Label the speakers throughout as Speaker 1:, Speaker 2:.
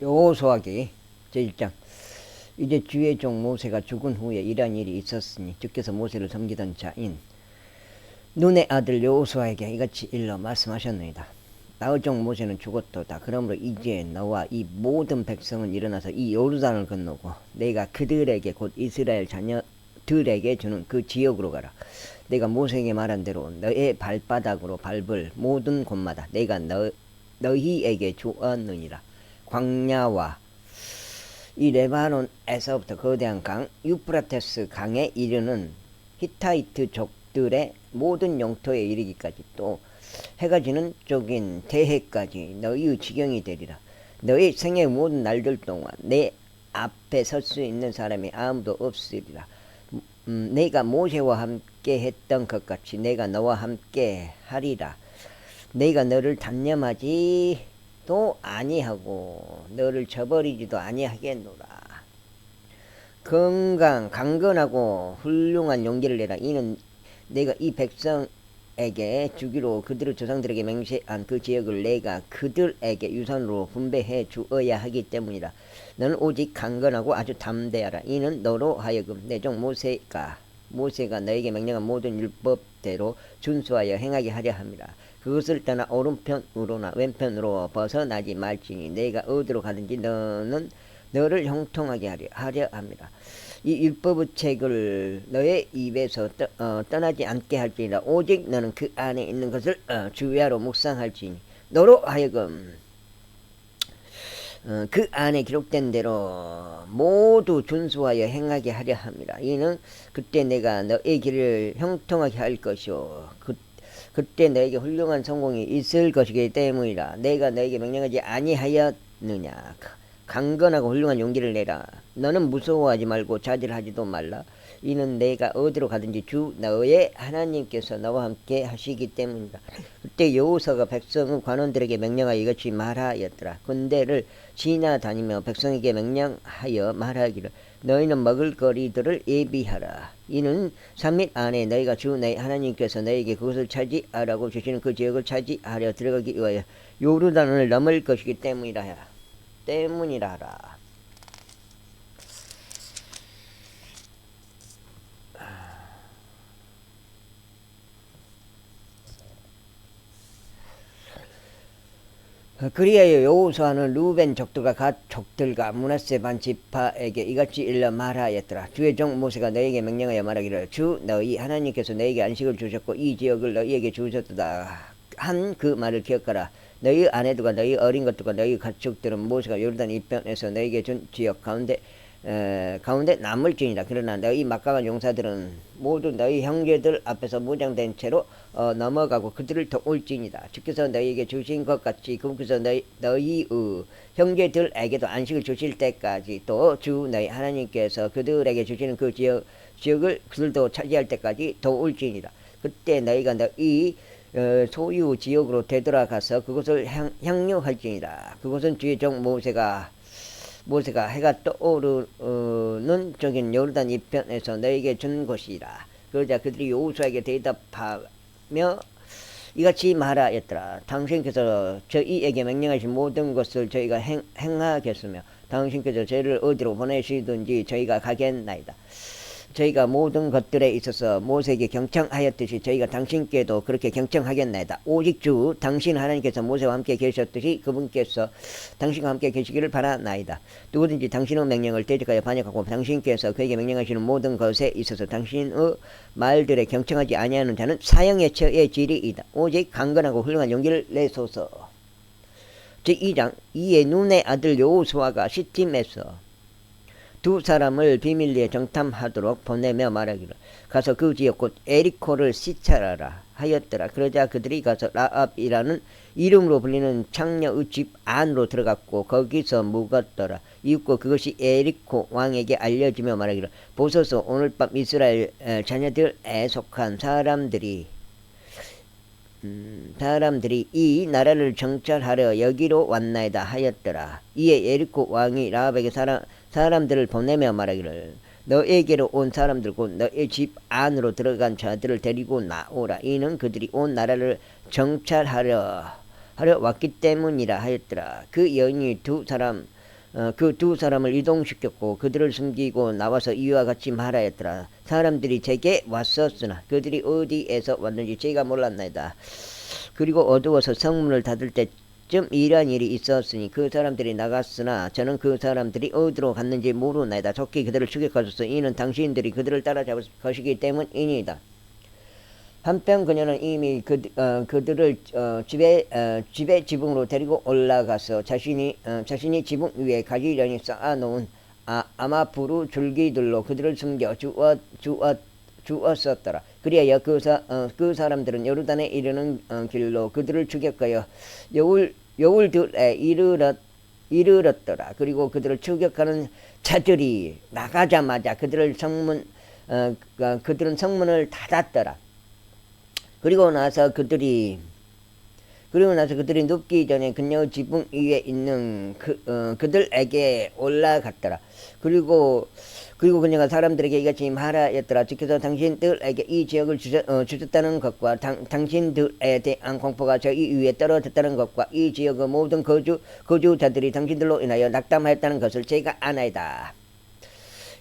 Speaker 1: 여호수아기 제1장. 이제 주의 종 모세가 죽은 후에 이러한 일이 있었으니 주께서 모세를 섬기던 자인 눈의 아들 여호수아에게 이같이 일러 말씀하셨느니라. 나의 종 모세는 죽었도다. 그러므로 이제 너와 이 모든 백성은 일어나서 이 요르단을 건너고 내가 그들에게 곧 이스라엘 자녀들에게 주는 그 지역으로 가라. 내가 모세에게 말한 대로 너의 발바닥으로 밟을 모든 곳마다 내가 너희에게 주었느니라. 광야와 이 레바논에서부터 거대한 강 유프라테스 강에 이르는 히타이트 족들의 모든 영토에 이르기까지 또 해가 지는 쪽인 대해까지 너희의 지경이 되리라. 너희 생의 모든 날들 동안 내 앞에 설 수 있는 사람이 아무도 없으리라. 내가 모세와 함께 했던 것 같이 내가 너와 함께 하리라. 내가 너를 단념하지도 아니하고 너를 저버리지도 아니하겠노라. 강건하고 훌륭한 용기를 내라. 이는 내가 이 백성에게 주기로 그들의 조상들에게 맹세한 그 지역을 내가 그들에게 유산으로 분배해 주어야 하기 때문이라. 너는 오직 강건하고 아주 담대하라. 이는 너로 하여금 내 종 모세가 너에게 명령한 모든 율법대로 준수하여 행하게 하려 함이라. 그것을 떠나 오른편으로나 왼편으로 벗어나지 말지니 내가 어디로 가든지 너는 너를 형통하게 하려 합니다. 이 율법의 책을 너의 입에서 떠나지 않게 할지니라. 오직 너는 그 안에 있는 것을 주야로 묵상할지니 너로 하여금 그 안에 기록된 대로 모두 준수하여 행하게 하려 합니다. 이는 그때 내가 너의 길을 형통하게 할 것이요 그때 너에게 훌륭한 성공이 있을 것이기 때문이라. 내가 너에게 명령하지 아니하였느냐. 강건하고 훌륭한 용기를 내라. 너는 무서워하지 말고 자질하지도 말라. 이는 내가 어디로 가든지 주 너의 하나님께서 너와 함께 하시기 때문이다. 그때 여호수아가 백성의 관원들에게 명령하여 이같이 말하였더라. 군대를 지나다니며 백성에게 명령하여 말하기를 너희는 먹을 거리들을 예비하라. 이는 3일 안에 너희가 주 너희 하나님께서 너희에게 그것을 차지하라고 주시는 그 지역을 차지하려 들어가기 위하여 요르단을 넘을 것이기 때문이라. 그리하여 여호수아는 루벤 족들과 갓 족들과 므낫세 반 지파에게 이같이 일러 말하였더라. 주의 종 모세가 너희에게 명령하여 말하기를 주 너희 하나님께서 너희에게 안식을 주셨고 이 지역을 너희에게 주셨도다 한 그 말을 기억하라. 너희 아내들과 너희 어린 것들과 너희 가축들은 모세가 요르단 이편에서 너희에게 준 지역 가운데 남을지니라. 그러나 너희 막강한 용사들은 모두 너희 형제들 앞에서 무장된 채로 넘어가고 그들을 도울지니라. 주께서 너희에게 주신 것 같이 그분께서 너희의 형제들에게도 안식을 주실 때까지 또 주 너희 하나님께서 그들에게 주시는 그 지역을 그들도 차지할 때까지 도울지니라. 그때 너희가 너희 소유 지역으로 되돌아가서 그것을 향유할지니라. 그것은 주의 종 모세가 해가 떠오르는 쪽인 요르단 이편에서 너에게 준 것이라. 그러자 그들이 여호수아에게 대답하며 이같이 말하였더라. 당신께서 저희에게 명령하신 모든 것을 저희가 행하겠으며 당신께서 저희를 어디로 보내시든지 저희가 가겠나이다. 저희가 모든 것들에 있어서 모세에게 경청하였듯이 저희가 당신께도 그렇게 경청하겠나이다. 오직 주 당신 하나님께서 모세와 함께 계셨듯이 그분께서 당신과 함께 계시기를 바라나이다. 누구든지 당신의 명령을 대적하여 반역하고 당신께서 그에게 명령하시는 모든 것에 있어서 당신의 말들에 경청하지 아니하는 자는 사형에 처해지리이다. 오직 강건하고 훌륭한 용기를 내소서. 제2장. 이에 눈의 아들 여호수아가 시팀에서 두 사람을 비밀리에 정탐하도록 보내며 말하기를 가서 그 지역 곧 에리코를 시찰하라 하였더라. 그러자 그들이 가서 라압이라는 이름으로 불리는 창녀의 집 안으로 들어갔고 거기서 묵었더라. 이윽고 그것이 에리코 왕에게 알려지며 말하기를 보소서 오늘 밤 이스라엘 자녀들에 속한 사람들이 이 나라를 정찰하려 여기로 왔나이다 하였더라. 이에 에리코 왕이 라합에게 사람들을 보내며 말하기를 너에게로 온 사람들 곧 너의 집 안으로 들어간 자들을 데리고 나오라. 이는 그들이 온 나라를 정찰하려 왔기 때문이라 하였더라. 그 여인이 두 사람 그 두 사람을 이동시켰고 그들을 숨기고 나와서 이와 같이 말하였더라. 사람들이 제게 왔었으나 그들이 어디에서 왔는지 제가 몰랐나이다. 그리고 어두워서 성문을 닫을 때쯤 이러한 일이 있었으니 그 사람들이 나갔으나 저는 그 사람들이 어디로 갔는지 모르나이다. 적기 그들을 추격하소서. 이는 당신들이 그들을 따라잡을 것이기 때문이니이다. 한편 그녀는 이미 그들을 집에 지붕으로 데리고 올라가서 자신이 지붕 위에 가지런히 쌓아놓은 아마푸르 줄기들로 그들을 숨겨 주었었더라. 그리하여 그 사람들은 요르단에 이르는 길로 그들을 추격하여 여울들에 이르렀더라. 그리고 그들을 추격하는 자들이 나가자마자 그들은 성문을 닫았더라. 그리고 나서 그들이 눕기 전에 그녀 지붕 위에 있는 그들에게 올라갔더라. 그리고 그녀가 사람들에게 이같이 말하였더라. 주께서 당신들에게 이 지역을 주셨다는 것과 당신들에 대한 공포가 저희 위에 떨어졌다는 것과 이 지역의 모든 거주자들이 당신들로 인하여 낙담하였다는 것을 제가 아나이다.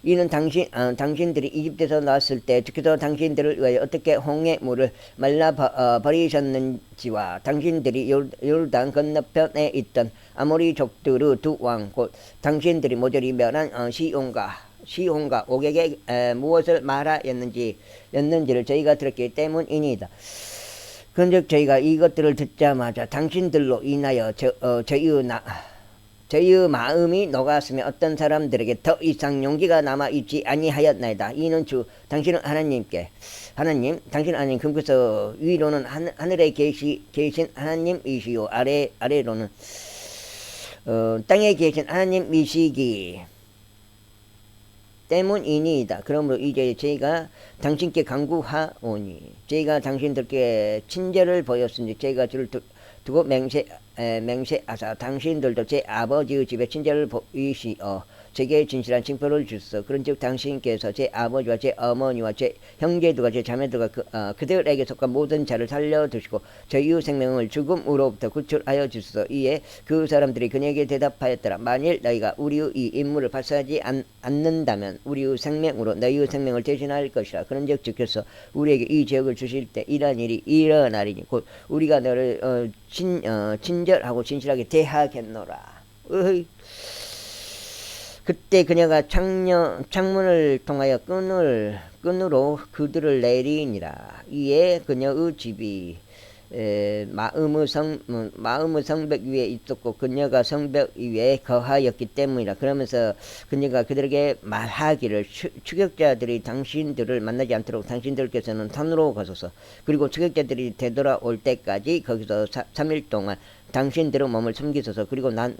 Speaker 1: 이는 당신들이 이집트에서 나왔을 때 주께서 당신들을 위하여 어떻게 홍해 물을 말라 버리셨는지와 당신들이 요르단 건너편에 있던 아모리 족들의 두 왕 곧 당신들이 모조리 멸한 시온과 옥에게 무엇을 말하였는지를 저희가 들었기 때문이니이다. 그런즉 저희가 이것들을 듣자마자 당신들로 인하여 저희의 마음이 녹았으며 어떤 사람들에게 더 이상 용기가 남아있지 아니하였나이다. 이는 당신은 당신 하나님 금께서 위로는 하늘에 계신 하나님이시요 아래로는 땅에 계신 하나님이시기 때문이니이다. 그러므로 이제 저희가 당신께 간구하오니 저희가 당신들께 친절을 보였으니 저희가 주를 두고 맹세하사 당신들도 제 아버지의 집에 친절을 보이시어 제게 진실한 징표를 주소. 그런즉 당신께서 제 아버지와 제 어머니와 제 형제들과 제 자매들과 그들에게 속한 모든 자를 살려두시고 저희의 생명을 죽음으로부터 구출하여 주소서. 이에 그 사람들이 그녀에게 대답하였더라. 만일 너희가 우리의 이 임무를 발사하지 않는다면 우리의 생명으로 너희의 생명을 대신할 것이라. 그런즉 주께서 우리에게 이 지역을 주실 때 이러한 일이 일어나리니 곧 우리가 너를 친절하고 진실하게 대하겠노라. 그때 그녀가 창문을 통하여 끈으로 그들을 내리니라. 이에 그녀의 집이 마음의 성벽 위에 있었고 그녀가 성벽 위에 거하였기 때문이라. 그러면서 그녀가 그들에게 말하기를 추격자들이 당신들을 만나지 않도록 당신들께서는 산으로 가소서. 그리고 추격자들이 되돌아올 때까지 거기서 3일 동안 당신들의 몸을 숨기소서. 그리고 난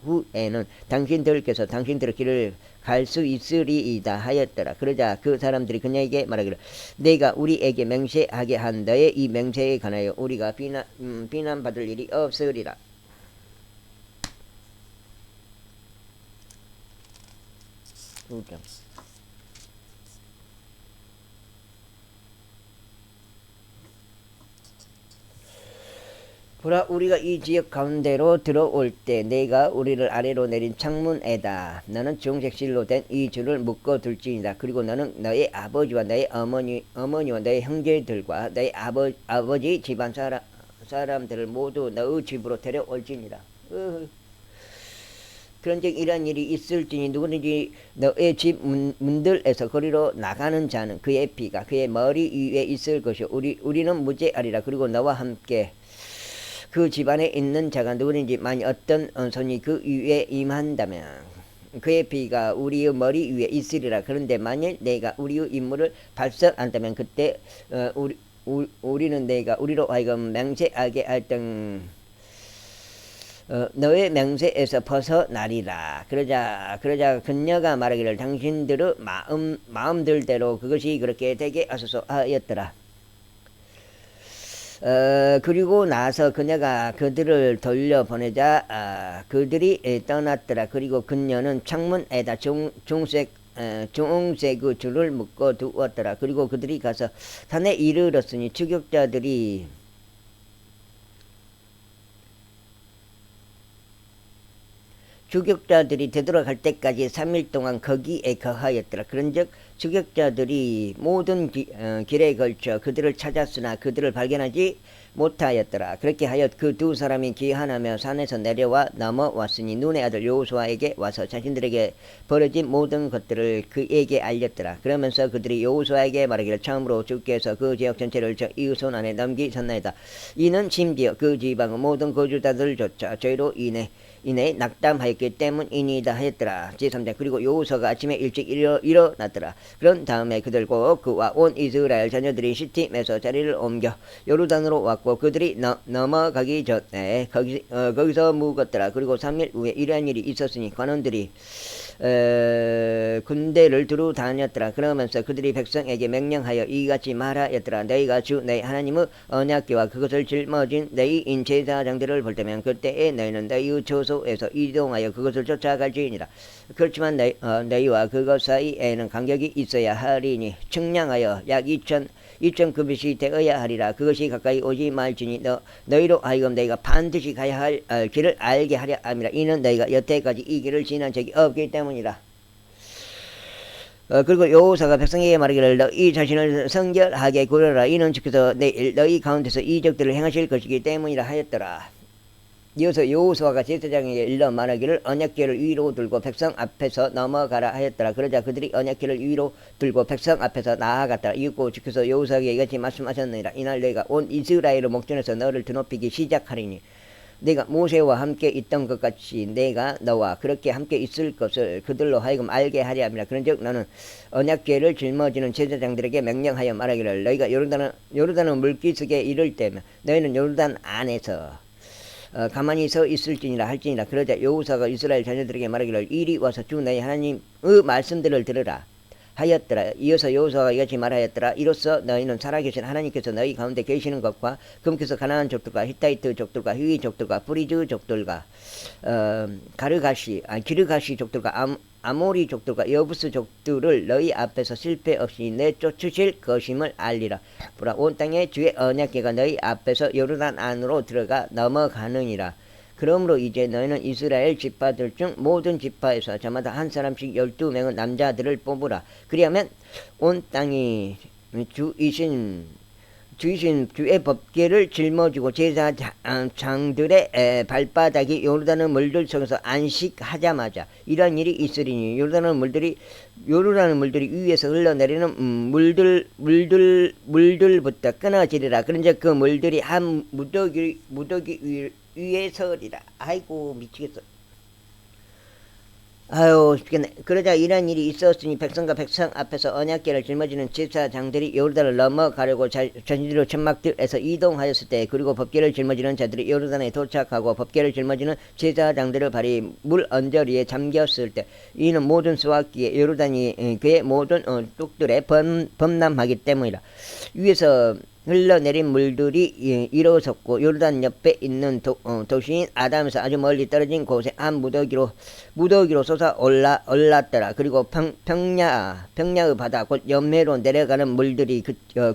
Speaker 1: 후에는 당신들께서 당신들의 길을 갈 수 있으리이다 하였더라. 그러자 그 사람들이 그녀에게 말하기를 내가 우리에게 맹세하게 한 너의 이 맹세에 관하여 우리가 비난받을 일이 없으리라. 보라, 우리가 이 지역 가운데로 들어올 때 내가 우리를 아래로 내린 창문에다 너는 주홍색 실로 된 이 줄을 묶어 둘지니라. 그리고 너는 너의 아버지와 너의 어머니와 너의 형제들과 너의 아버지 집안 사람들을 모두 너의 집으로 데려올지니라. 그런즉 이런 일이 있을지니 누구든지 너의 집 문들에서 거리로 나가는 자는 그의 피가 그의 머리 위에 있을 것이요 우리는 무죄하리라. 그리고 너와 함께 그 집안에 있는 자가 누구든지 만일 어떤 손이 그 위에 임한다면 그의 피가 우리의 머리 위에 있으리라. 그런데 만일 내가 우리의 임무를 발설한다면 그때 우리는 내가 우리로 하여금 맹세하게 할등 너의 맹세에서 벗어나리라. 그러자 그녀가 말하기를 당신들의 마음들대로 그것이 그렇게 되게 하소서 하였더라. 그리고 나서 그녀가 그들을 돌려보내자 그들이 떠났더라. 그리고 그녀는 창문에다 주홍색 줄을 묶어 두었더라. 그리고 그들이 가서 산에 이르렀으니 추격자들이 되돌아갈 때까지 3일 동안 거기에 거하였더라. 그런즉 추격자들이 모든 길에 걸쳐 그들을 찾았으나 그들을 발견하지 못하였더라. 그렇게 하여 그 두 사람이 기한하며 산에서 내려와 넘어왔으니 눈의 아들 여호수아에게 와서 자신들에게 벌어진 모든 것들을 그에게 알렸더라. 그러면서 그들이 여호수아에게 말하기를 처음으로 주께서 그 지역 전체를 저 이웃 손 안에 넘기셨나이다. 이는 심지어 그 지방의 모든 거주자들조차 저희로 인해 낙담하였기 때문이니이다 하였더라. 제3장 그리고 여호수아가 아침에 일찍 일어났더라. 그런 다음에 그들과 그와 온 이스라엘 자녀들이 시팀에서 자리를 옮겨 요르단으로 왔고 그들이 넘어가기 전에 거기서 묵었더라. 그리고 3일 후에 이러한 일이 있었으니 관원들이 군대를 두루 다녔더라. 그러면서 그들이 백성에게 명령하여 이같이 말하였더라. 너희가 주 너희 하나님의 언약궤와 그것을 짊어진 너희인 제사장들을 볼 때면 그때에 너희는 너희의 처소에서 이동하여 그것을 쫓아갈지니라. 그렇지만 너희와 그것 사이에는 간격이 있어야 하리니 측량하여 약 2,000규빗이 되어야 하리라. 그것이 가까이 오지 말지니 너희로 하여금 너희가 반드시 가야 할 길을 알게 하려 함이라. 이는 너희가 여태까지 이 길을 지난 적이 없기 때문이라. 그리고 여호사가 백성에게 말하기를 너희 자신을 성결하게 구려라. 이는 주께서 내일 너희 가운데서 이적들을 행하실 것이기 때문이라 하였더라. 이어서 여호수아가 제사장에게 일러 말하기를 언약궤를 위로 들고 백성 앞에서 넘어가라 하였더라. 그러자 그들이 언약궤를 위로 들고 백성 앞에서 나아갔더라. 이윽고 주께서 여호수아에게 이같이 말씀하셨느니라. 이날 내가 온 이스라엘의 목전에서 너를 드높이기 시작하리니 내가 모세와 함께 있던 것 같이 내가 너와 그렇게 함께 있을 것을 그들로 하여금 알게 하려 함이라. 그런즉 너는 언약궤를 짊어지는 제사장들에게 명령하여 말하기를 너희가 요르단의 물기슭에 이를 때면 너희는 요르단 안에서 가만히 서 있을지니라 할지니라. 그러자 여호수아가 이스라엘 자녀들에게 말하기를 이리 와서 주 너희 하나님의 말씀들을 들으라 하였더라. 이어서 여호수아가 이같이 말하였더라. 이로써 너희는 살아계신 하나님께서 너희 가운데 계시는 것과 그분께서 가나안 족들과 히타이트 족들과 히위 족들과 프리즈 족들과 기르가시 족들과 아모리 족들과 여부스 족들을 너희 앞에서 실패 없이 내쫓으실 것임을 알리라. 보라 온 땅에 주의 언약궤가 너희 앞에서 요르단 안으로 들어가 넘어가느니라. 그러므로 이제 너희는 이스라엘 지파들 중 모든 지파에서 저마다 한 사람씩 12명의 남자들을 뽑으라. 그리하면 온 땅이 주이신 주의 법궤를 짊어지고 제사장들의 발바닥이 요르단의 물들 속에서 안식하자마자 이러한 일이 있으리니 요르단의 물들이 위에서 흘러내리는 물들부터 끊어지리라. 그런즉 그 물들이 한 무더기 위에 서리라. 아이고 미치겠어. 아유 죽겠네. 그러자 이런 일이 있었으니 백성과 백성 앞에서 언약궤를 짊어지는 제사장들이 요르단을 넘어가려고 자신들의 천막들에서 이동하였을 때 그리고 법궤를 짊어지는 자들이 요르단에 도착하고 법궤를 짊어지는 제사장들의 발이 물 언저리에 잠겼을 때 이는 모든 수확기에 요르단이 그의 모든 뚝들에 범람하기 때문이라. 위에서 흘러내린 물들이 일어섰고 요르단 옆에 있는 도시인 아담에서 아주 멀리 떨어진 곳에 한 무더기로 솟아 올랐더라. 그리고 평야의 바다 곧 연매로 내려가는 물들이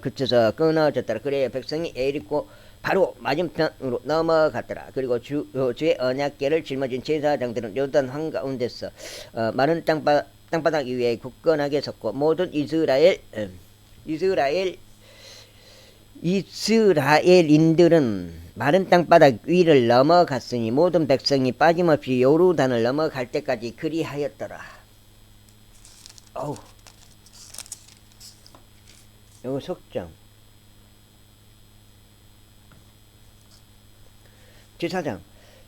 Speaker 1: 그쳐서 끊어졌더라. 그래야 백성이 에리코 바로 맞은편으로 넘어갔더라. 그리고 주의 언약궤를 짊어진 제사장들은 요르단 한가운데서 마른 땅바닥 위에 굳건하게 섰고 모든 이스라엘인들은 마른 땅바닥 위를 넘어갔으니 모든 백성이 빠짐없이 요르단을 넘어갈 때까지 그리하였더라. 어우, 요거 속정. 제4장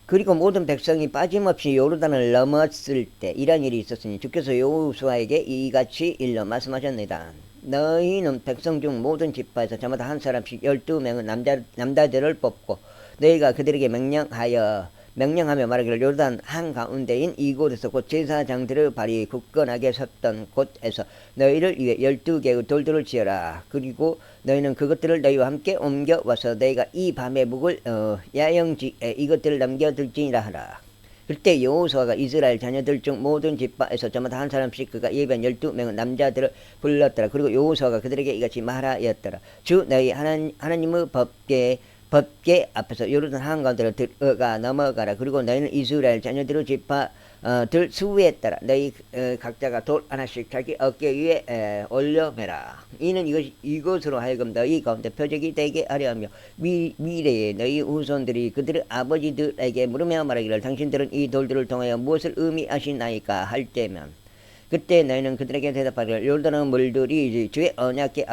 Speaker 1: 그리고 모든 백성이 빠짐없이 요르단을 넘었을 때 이런 일이 있었으니 주께서 여호수아에게 이같이 일러 말씀하셨느니라. 너희는 백성 중 모든 지파에서 저마다 한 사람씩 12명의 남자들을 뽑고 너희가 그들에게 명령하며 말하기를 요르단 한가운데인 이곳에서 곧 제사장들의 발이 굳건하게 섰던 곳에서 너희를 위해 12개의 돌들을 지어라. 그리고 너희는 그것들을 너희와 함께 옮겨와서 너희가 이 밤에 묵을 야영지에 이것들을 남겨둘지니라 하라. 그때 여호수아가 이스라엘 자녀들 중 모든 지파에서 저마다 한 사람씩 그가 예비한 12명의 남자들을 불렀더라. 그리고 여호수아가 그들에게 이같이 말하였더라. 주 너희 하나님의 법계 앞에서 요르단 한가운데로 들어가 넘어가라. 그리고 너희는 이스라엘 자녀들의 지파들 수에 따라 너희 각자가 돌 하나씩 자기 어깨 위에 올려매라. 이는 이것으로 하여금 너희 가운데 표적이 되게 하려 하며 미래에 너희 후손들이 그들의 아버지들에게 물으며 말하기를 당신들은 이 돌들을 통하여 무엇을 의미하시나이까 할 때면 그때 너희는 그들에게 대답하기를 요르단의 물들이 주의 언약궤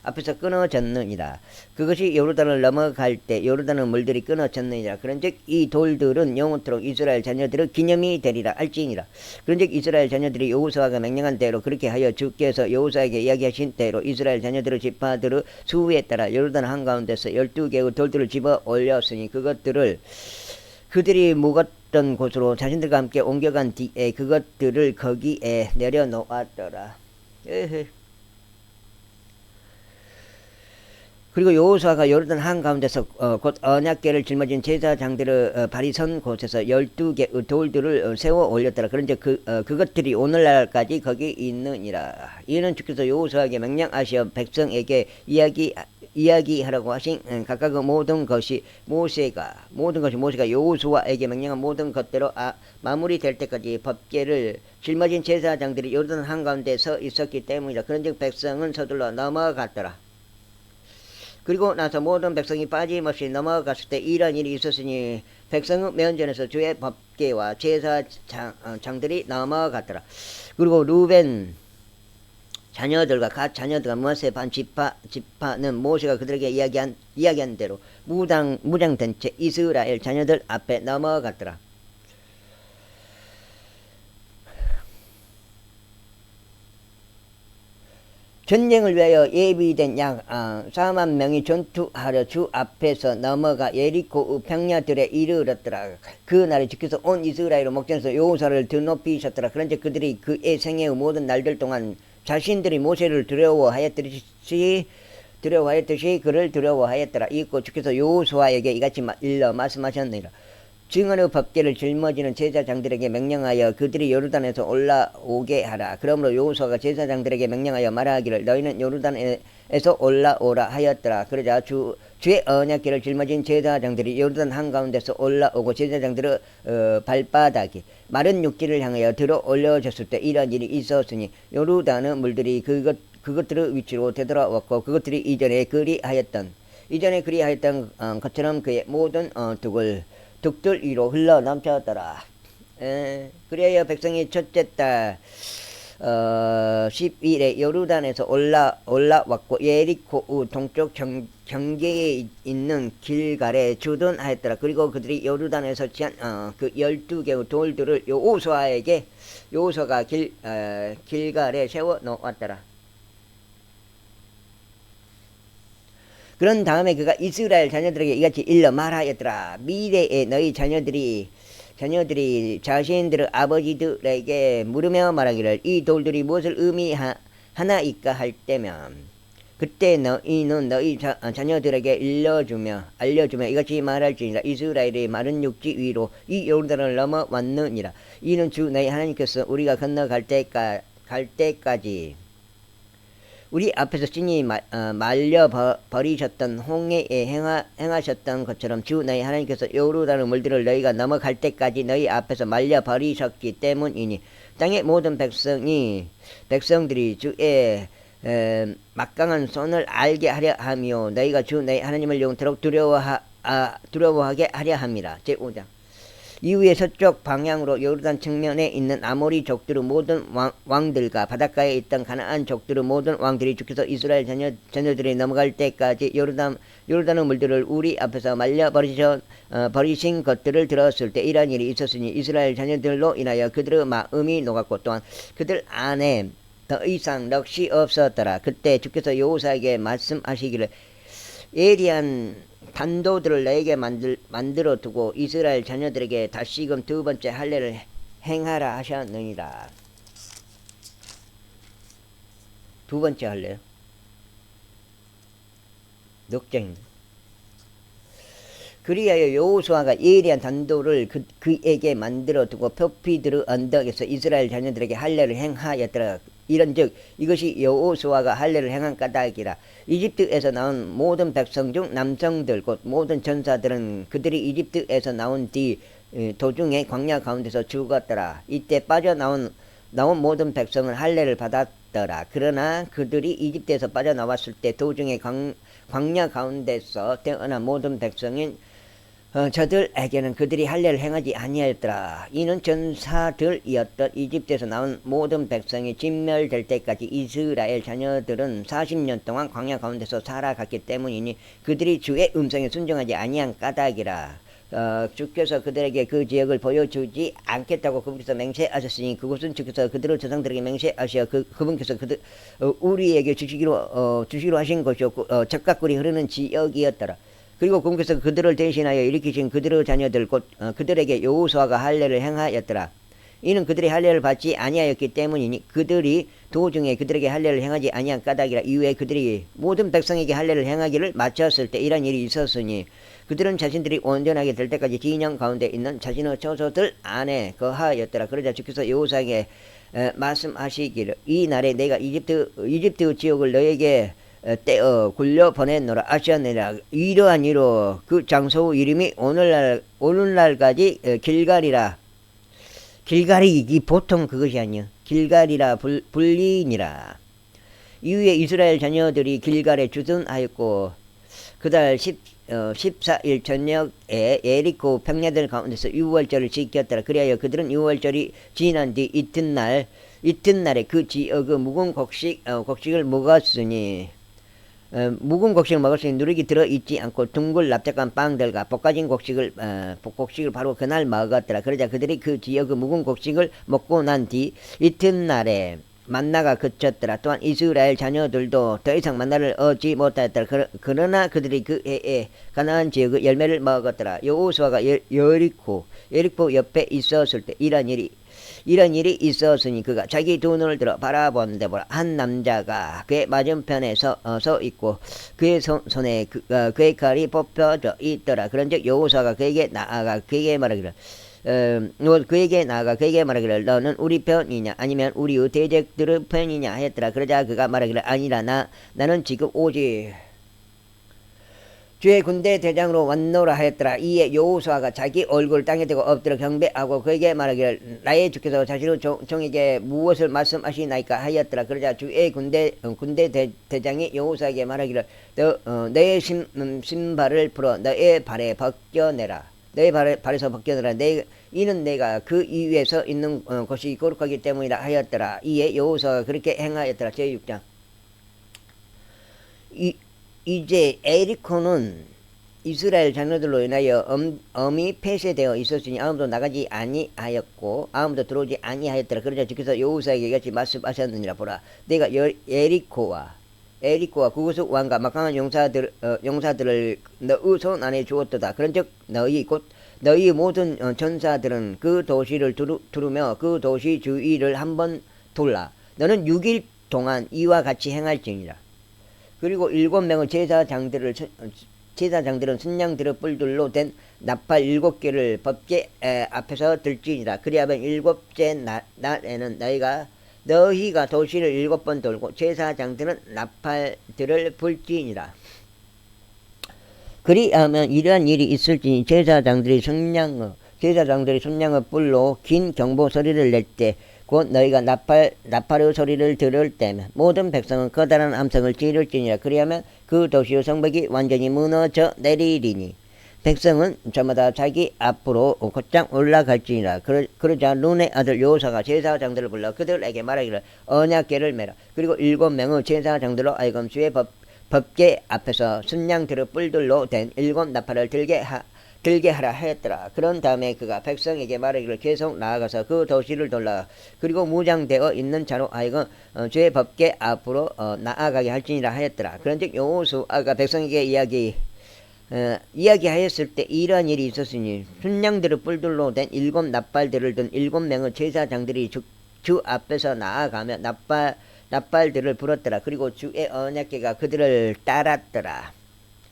Speaker 1: 앞에서 끊어졌느니라. 그것이 요르단을 넘어갈 때 요르단의 물들이 끊어졌느니라. 그런즉 이 돌들은 영원토록 이스라엘 자녀들의 기념이 되리라 할지니라. 그런즉 이스라엘 자녀들이 여호수아가 명령한 대로 그렇게 하여 주께서 여호수아에게 이야기하신 대로 이스라엘 자녀들의 지파들의 수에 따라 요르단 한가운데서 12개의 돌들을 집어 올렸으니 그것들을 그들이 묵었던 곳으로 자신들과 함께 옮겨간 뒤에 그것들을 거기에 내려놓았더라. 그리고 여호수아가 요르단 한가운데서 곧 언약궤를 짊어진 제사장들의 발이 선 곳에서 12개의 돌들을 세워 올렸더라. 그런데 그것들이 오늘날까지 거기 있느니라. 이는 주께서 여호수아에게 명령하시어 백성에게 이야기하라고 하신 각각의 모든 것이 모세가 여호수아에게 명령한 모든 것대로 마무리될 때까지 법궤를 짊어진 제사장들이 요르단 한가운데 서 있었기 때문이라. 그런즉 백성은 서둘러 넘어갔더라. 그리고 나서 모든 백성이 빠짐없이 넘어갔을 때 이런 일이 있었으니 백성의 면전에서 주의 법궤와 제사장들이 넘어갔더라. 그리고 루벤 자녀들과 갓 자녀들과 므낫세 반 지파는 모세가 그들에게 이야기한 대로 무장된 채 이스라엘 자녀들 앞에 넘어갔더라. 전쟁을 위하여 예비된 약 4만 명이 전투하려 주 앞에서 넘어가 예리코 평야들에 이르렀더라. 그 날에 주께서 온 이스라엘 목전에서 여호수아를 드높이셨더라. 그런데 그들이 그의 생애의 모든 날들 동안 자신들이 모세를 두려워하였듯이 그를 두려워하였더라. 이고 주께서 여호수아에게 이같이 일러 말씀하셨느니라. 증언의 법궤를 짊어지는 제사장들에게 명령하여 그들이 요르단에서 올라오게 하라. 그러므로 여호수아가 제사장들에게 명령하여 말하기를 너희는 요르단에서 올라오라 하였더라. 그러자 주의 언약궤를 짊어진 제사장들이 요르단 한가운데서 올라오고 제사장들의 발바닥이 마른 육지를 향하여 들어 올려졌을 때 이런 일이 있었으니 요르단의 물들이 그것들의 위치로 되돌아왔고 그것들이 이전에 그리하였던 것처럼 그의 모든 둑들 위로 흘러 넘쳤더라. 그리하여 백성이 첫째 달 10일에 요르단에서 올라왔고 예리코 동쪽 경계에 있는 길갈에 주둔하였더라. 그리고 그들이 요르단에서 취한 그 12개의 돌들을 여호수아가 길갈에 세워 놓았더라. 그런 다음에 그가 이스라엘 자녀들에게 이같이 일러 말하였더라. 미래에 너희 자녀들이 자신들의 아버지들에게 물으며 말하기를 이 돌들이 무엇을 의미하나이까 할 때면 그때 너희는 너희 자녀들에게 알려주며 이같이 말할지니라. 이스라엘이 마른 육지 위로 이 요르단을 넘어왔느니라. 이는 주 너희 하나님께서 우리가 건너갈 때까지 우리 앞에서 친히 말려 버리셨던 홍해에 행하셨던 것처럼 주 너희 하나님께서 요르단의 물들을 너희가 넘어갈 때까지 너희 앞에서 말려 버리셨기 때문이니 땅의 모든 백성들이 주의 막강한 손을 알게 하려 하며 너희가 주 너희 하나님을 영원토록 두려워하게 하려 함이라. 제5장 이후에 서쪽 방향으로 요르단 측면에 있는 아모리 족들의 모든 왕들과 바닷가에 있던 가나안 족들의 모든 왕들이 주께서 이스라엘 자녀들이 넘어갈 때까지 요르단의 물들을 우리 앞에서 말려 버리신 것들을 들었을 때 이러한 일이 있었으니 이스라엘 자녀들로 인하여 그들의 마음이 녹았고 또한 그들 안에 더 이상 넋이 없었더라. 그때 주께서 여호수아에게 말씀하시기를 예리한 단도들을 너에게 만들어 두고 이스라엘 자녀들에게 다시금 두 번째 할례를 행하라 하셨느니라. 두 번째 할례요? 넉장입니다. 그리하여 여호수아가 예리한 단도를 그에게 만들어 두고 표피들의 언덕에서 이스라엘 자녀들에게 할례를 행하였더라. 이런즉 이것이 여호수아가 할례를 행한 까닭이라. 이집트에서 나온 모든 백성 중 남성들 곧 모든 전사들은 그들이 이집트에서 나온 뒤 도중에 광야 가운데서 죽었더라. 이때 빠져나온 모든 백성은 할례를 받았더라. 그러나 그들이 이집트에서 빠져나왔을 때 도중에 광야 가운데서 태어난 모든 백성인 저들에게는 그들이 할례를 행하지 아니하였더라. 이는 전사들이었던 이집트에서 나온 모든 백성이 진멸될 때까지 이스라엘 자녀들은 40년 동안 광야 가운데서 살아갔기 때문이니 그들이 주의 음성에 순종하지 아니한 까닭이라. 주께서 그들에게 그 지역을 보여주지 않겠다고 그분께서 맹세하셨으니 그곳은 주께서 그들의 조상들에게 맹세하시어 그분께서 우리에게 주시기로 하신 것이었고 적각꿀이 흐르는 지역이었더라. 그리고 그분께서 그들을 대신하여 일으키신 그들의 자녀들 곧 그들에게 여호수아가 할례를 행하였더라. 이는 그들이 할례를 받지 아니하였기 때문이니 그들이 도중에 그들에게 할례를 행하지 아니한 까닭이라. 이후에 그들이 모든 백성에게 할례를 행하기를 마쳤을 때 이런 일이 있었으니 그들은 자신들이 온전하게 될 때까지 진영 가운데 있는 자신의 처소들 안에 거하였더라. 그러자 주께서 여호수아에게 말씀하시기를 이 날에 내가 이집트 지역을 너에게 떼어 굴려 보냈노라 하셨느니라. 이러한 이로 그 장소 이름이 오늘날까지 길갈이라. 길갈이 보통 그것이 아니야. 길갈이라 불리니라. 이후에 이스라엘 자녀들이 길갈에 주둔하였고 그달 14일 저녁에 예리코 평야들 가운데서 유월절을 지켰더라. 그리하여 그들은 유월절이 지난 뒤 이튿날에 그 지역의 묵은 곡식을 먹었으니 묵은 곡식을 먹었으니 누룩이 들어있지 않고 둥글 납작한 빵들과 볶아진 곡식을 바로 그날 먹었더라. 그러자 그들이 그 지역의 묵은 곡식을 먹고 난 뒤 이튿날에 만나가 그쳤더라. 또한 이스라엘 자녀들도 더 이상 만나를 얻지 못하였더라. 그러나 그들이 그 해에 가나안 지역의 열매를 먹었더라. 여호수아가 여리코 옆에 있었을 때 이런 일이 있었으니 그가 자기 두 눈을 들어 바라보는데 보라 한 남자가 그의 맞은편에 서 있고 그의 손에 그의 칼이 뽑혀져 있더라. 그런즉 여호수아가 그에게 나아가 그에게 말하기를 너는 우리 편이냐 아니면 우리의 대적들의 편이냐 했더라. 그러자 그가 말하기를 아니라 나는 지금 오직 주의 군대 대장으로 왔노라 하였더라. 이에 여호수아가 자기 얼굴 땅에 대고 엎드려 경배하고 그에게 말하기를 나의 주께서 자신의 종에게 무엇을 말씀하시나이까 하였더라. 그러자 주의 군대 대장이 여호수아에게 말하기를 너의 신발을 풀어 너의 발에 벗겨내라. 너의 발에서 벗겨내라. 이는 내가 그 위에 서 있는 곳이 거룩하기 때문이라 하였더라. 이에 여호수아가 그렇게 행하였더라. 제6장. 이제 에리코는 이스라엘 자녀들로 인하여 엄히 폐쇄되어 있었으니 아무도 나가지 아니하였고 아무도 들어오지 아니하였더라. 그러자 주께서 여호수아에게 같이 말씀하셨느니라. 보라 내가 에리코와 그곳의 왕과 막강한 용사들을 너의 손 안에 주었도다. 그런즉 너희 모든 전사들은 그 도시를 두르며 그 도시 주위를 한번 돌라. 너는 6일 동안 이와 같이 행할지니라. 그리고 7명의 제사장들은 순양들의 뿔들로 된 나팔 7개를 법궤 앞에서 들지니라. 그리하면 7째 날에는 너희가 도시를 7번 돌고 제사장들은 나팔들을 불지니라. 그리하면 이러한 일이 있을지니 제사장들이 순양의 뿔로 긴 경보 소리를 낼 때 곧 너희가 나팔의 소리를 들을 때면 모든 백성은 커다란 함성을 지를지니라. 그리하면 그 도시의 성벽이 완전히 무너져 내리리니 백성은 저마다 자기 앞으로 곧장 올라갈지니라. 그러자 룬의 아들 여호수아가 제사장들을 불러 그들에게 말하기를 언약궤를 메라. 그리고 7명의 제사장들로 하여금 주의 법궤 앞에서 순양들의 뿔들로 된 7 나팔을 들게 하라 하였더라. 그런 다음에 그가 백성에게 말하기를 계속 나아가서 그 도시를 돌라. 그리고 무장되어 있는 자로 하여금 주의 법궤 앞으로 나아가게 할지니라 하였더라. 그런즉 여호수아가 백성에게 이야기하였을 때 이러한 일이 있었으니 순양들의 뿔들로 된 7 나팔들을 든 7명의 제사장들이 주 앞에서 나아가며 나팔들을 불었더라. 그리고 주의 언약궤가 그들을 따랐더라.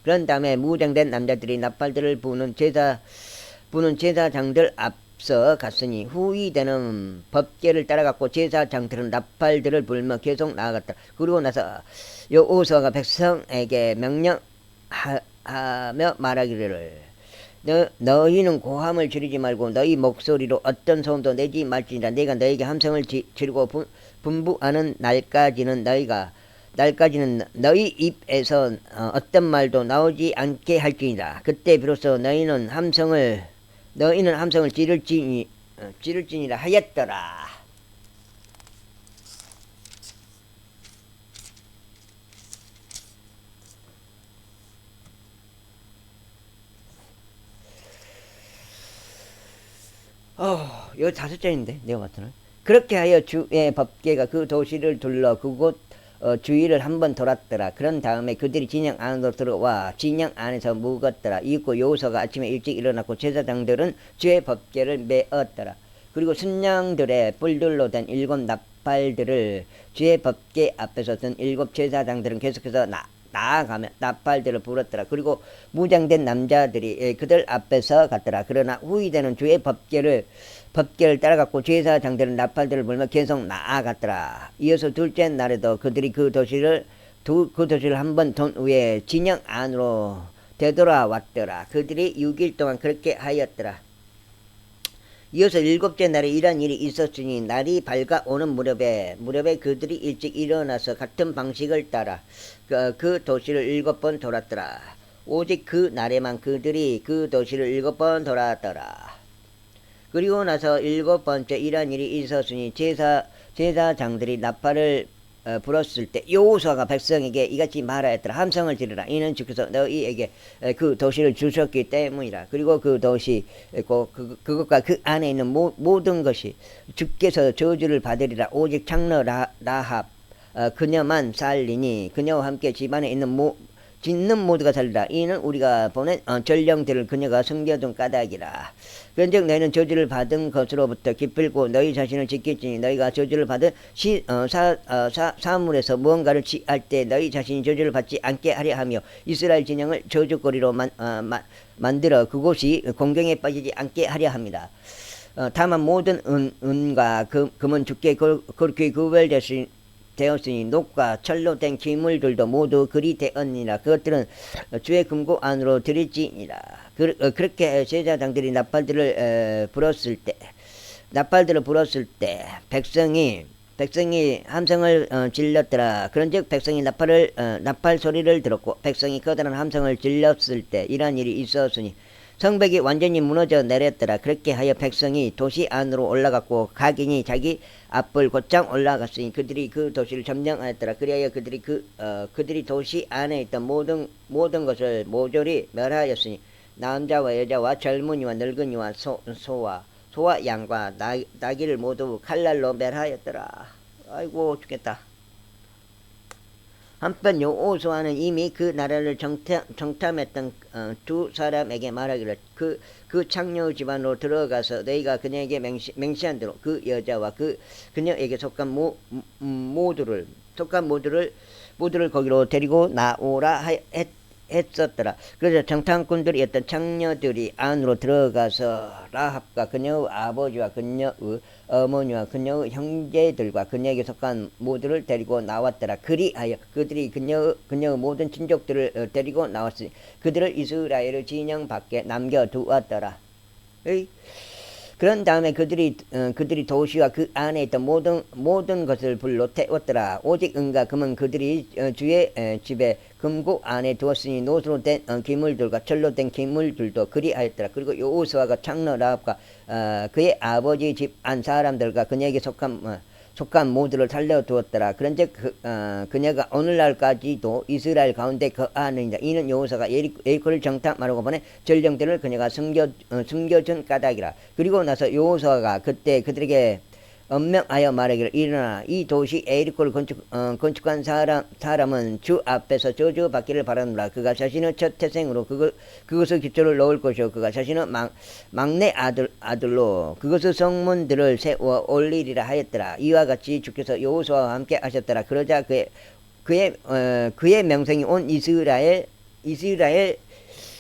Speaker 1: 그런 다음에 무장된 남자들이 나팔들을 부는 제사장들 앞서 갔으니 후이되는 법계를 따라갔고 제사장들은 나팔들을 불며 계속 나아갔다. 그리고 나서 여호수아가 백성에게 명령하며 말하기를 너희는 고함을 지르지 말고 너희 목소리로 어떤 소음도 내지 말지니라. 내가 너에게 함성을 지르고 분부하는 날까지는 너희 입에서 어떤 말도 나오지 않게 할지니라. 그때 비로소 너희는 함성을 지를지니라 하였더라. 여기 5절인데 내가 봤더니 그렇게 하여 주의 법궤가 그 도시를 둘러 그곳 주위를 한번 돌았더라. 그런 다음에 그들이 진영 안으로 들어와 진영 안에서 묵었더라. 이윽고 여호수아가 아침에 일찍 일어났고 제사장들은 주의 법궤를 메었더라. 그리고 순양들의 뿔들로 된 7 나팔들을 주의 법궤 앞에서 든 7 제사장들은 계속해서 나아가며 나팔들을 불었더라. 그리고 무장된 남자들이 그들 앞에서 갔더라. 그러나 후이되는 주의 법궤를 따라갔고 제사장들은 나팔들을 불며 계속 나아갔더라. 이어서 둘째 날에도 그들이 그 도시를 한번 돈 후에 진영 안으로 되돌아왔더라. 그들이 6일 동안 그렇게 하였더라. 이어서 7째 날에 이러한 일이 있었으니 날이 밝아오는 무렵에 그들이 일찍 일어나서 같은 방식을 따라 그 도시를 7번 돌았더라. 오직 그 날에만 그들이 그 도시를 7번 돌았더라. 그리고 나서 7번째 이러한 일이 있었으니 제사장들이 나팔을 불었을 때 여호수아가 백성에게 이같이 말하였더라. 함성을 지르라. 이는 주께서 너희에게 그 도시를 주셨기 때문이라. 그리고 그 도시 그것과 그 안에 있는 모든 것이 주께서 저주를 받으리라. 오직 장로 라합 그녀만 살리니 그녀와 함께 집안에 있는 모두가 살리라. 이는 우리가 보낸 전령들을 그녀가 숨겨둔 까닭이라. 그런즉 너희는 저주를 받은 것으로부터 기필고 너희 자신을 지킬지니 너희가 저주를 받은 사물에서 무언가를 취할 때 너희 자신이 저주를 받지 않게 하려 하며 이스라엘 진영을 저주거리로 만들어 그곳이 공경에 빠지지 않게 하려 합니다. 다만 모든 은과 금은 주께 그렇게 구별되었으니 녹과 철로 된 기물들도 모두 그리 되었니라. 그것들은 주의 금고 안으로 들일지니라. 그렇게 제사장들이 나팔들을 불었을 때 백성이 함성을 질렀더라. 그런즉 백성이 나팔 소리를 들었고 백성이 커다란 함성을 질렀을 때 이러한 일이 있었으니 성벽이 완전히 무너져 내렸더라. 그렇게 하여 백성이 도시 안으로 올라갔고 각인이 자기 앞을 곧장 올라갔으니 그들이 그 도시를 점령하였더라. 그리하여 그들이 도시 안에 있던 모든 것을 모조리 멸하였으니 남자와 여자와 젊은이와 늙은이와 소와 양과 나귀를 모두 칼날로 멸하였더라. 아이고 죽겠다. 한편 여호수아는 이미 그 나라를 정탐했던 두 사람에게 말하기를 그 창녀 집안으로 들어가서 너희가 그녀에게 맹세한 대로 그 여자와 그녀에게 속한 모두를 거기로 데리고 나오라 했었더라. 그래서 정탐꾼들이었던 창녀들이 안으로 들어가서 라합과 그녀의 아버지와 그녀의 어머니와 그녀의 형제들과 그녀에게 속한 모두를 데리고 나왔더라. 그리하여 그들이 그녀의 모든 친족들을 데리고 나왔으니 그들을 이스라엘의 진영 밖에 남겨두었더라. 그런 다음에 그들이 도시와 그 안에 있던 모든 것을 불로 태웠더라. 오직 은과 금은 그들이 주의 집에 금고 안에 두었으니 노수로 된 기물들과 철로 된 기물들도 그리하였더라. 그리고 여호수아가 창러 라합과 그의 아버지 집 안 사람들과 그녀에게 속한 모두를 살려두었더라. 그런즉 그녀가 오늘날까지도 이스라엘 가운데 거하느니라. 이는 여호수아가 예리코를 정탐하려고 보내 전령들을 그녀가 숨겨준 까닭이라. 그리고 나서 여호수아가 그때 그들에게 엄명하여 말하기를 일어나 이 도시 에리코를 건축한 사람은 주 앞에서 저주 받기를 바라노라. 그가 자신의 첫 태생으로 그것의 기초를 놓을 것이요 그가 자신의 막내 아들로 그것의 성문들을 세워 올리리라 하였더라. 이와 같이 주께서 여호수아와 함께 하셨더라. 그러자 그의 명성이 온 이스라엘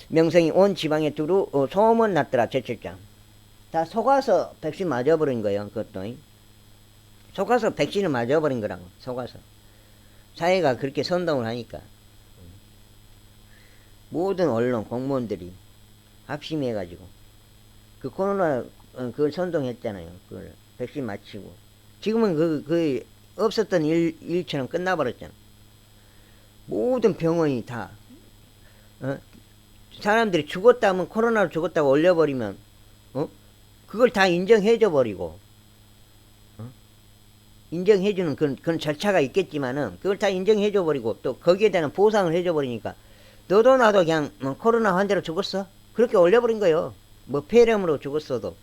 Speaker 1: 명성이 온 지방에 두루 소문 났더라. 7장 다 속아서 백신 맞아버린 거예요. 그것도. 속아서 백신을 맞아버린 거라고. 속아서. 사회가 그렇게 선동을 하니까. 모든 언론, 공무원들이 합심해가지고. 그 코로나, 그걸 선동했잖아요. 그걸 백신 맞히고. 지금은 그 없었던 일처럼 끝나버렸잖아. 모든 병원이 다, 사람들이 죽었다 하면 코로나로 죽었다고 올려버리면, 그걸 다 인정해줘 버리고, 인정해주는 그런 절차가 있겠지만은, 그걸 다 인정해줘 버리고, 또 거기에 대한 보상을 해줘 버리니까, 너도 나도 그냥 코로나 환자로 죽었어? 그렇게 올려버린 거예요. 뭐 폐렴으로 죽었어도.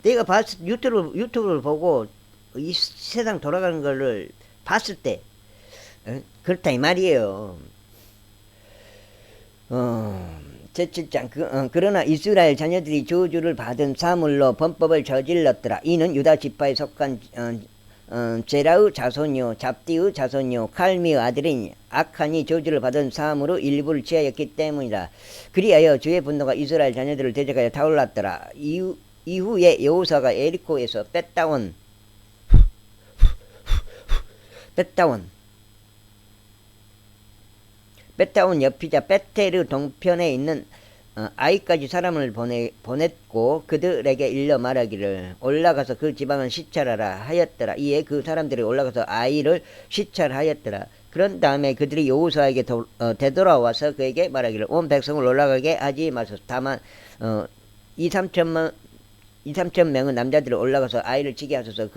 Speaker 1: 내가 유튜브를 보고, 이 세상 돌아가는 거를 봤을 때, 그렇다 이 말이에요. 제7장 그러나 이스라엘 자녀들이 저주를 받은 사물로 범법을 저질렀더라. 이는 유다 지파에 속한 제라의 자손이요 잡디의 자손이요 칼미의 아들인 악한이 저주를 받은 사물의 일부를 취하였기 때문이다. 그리하여 주의 분노가 이스라엘 자녀들을 대적하여 타올랐더라. 이후에 여호사가 에리코에서 뺐다온 여피자 베테르 동편에 있는 아이까지 사람을 보냈고 그들에게 일러 말하기를 올라가서 그 지방을 시찰하라 하였더라. 이에 그 사람들이 올라가서 아이를 시찰하였더라. 그런 다음에 그들이 여호수아에게 되돌아와서 그에게 말하기를 온 백성을 올라가게 하지 마소서. 다만 2~3천 명은 남자들을 올라가서 아이를 치게 하소서.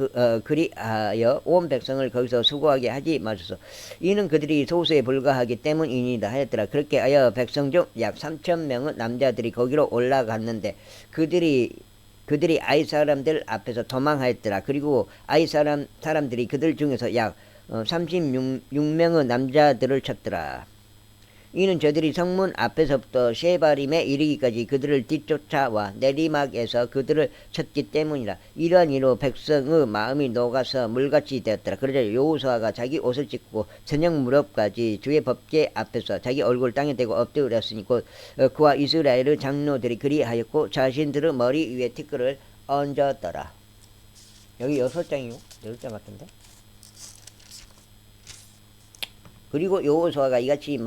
Speaker 1: 그리하여 온 백성을 거기서 수고하게 하지 마소서. 이는 그들이 소수에 불과하기 때문이니이다 하였더라. 그렇게 하여 백성 중 약 3,000명은 남자들이 거기로 올라갔는데 그들이 아이 사람들 앞에서 도망하였더라. 그리고 아이 사람들이 그들 중에서 약 36명의 남자들을 쳤더라. 이는 저들이 성문 앞에서부터 셰바림에 이르기까지 그들을 뒤쫓아와 내리막에서 그들을 쳤기 때문이라. 이러한 이로 백성의 마음이 녹아서 물같이 되었더라. 그러자 여호수아가 자기 옷을 찢고 저녁 무렵까지 주의 법궤 앞에서 자기 얼굴 땅에 대고 엎드렸으니 곧 그와 이스라엘의 장로들이 그리하였고 자신들의 머리 위에 티끌을 얹었더라. 여기 6장이요? 6장 같은데? 그리고 여호수아가 이같이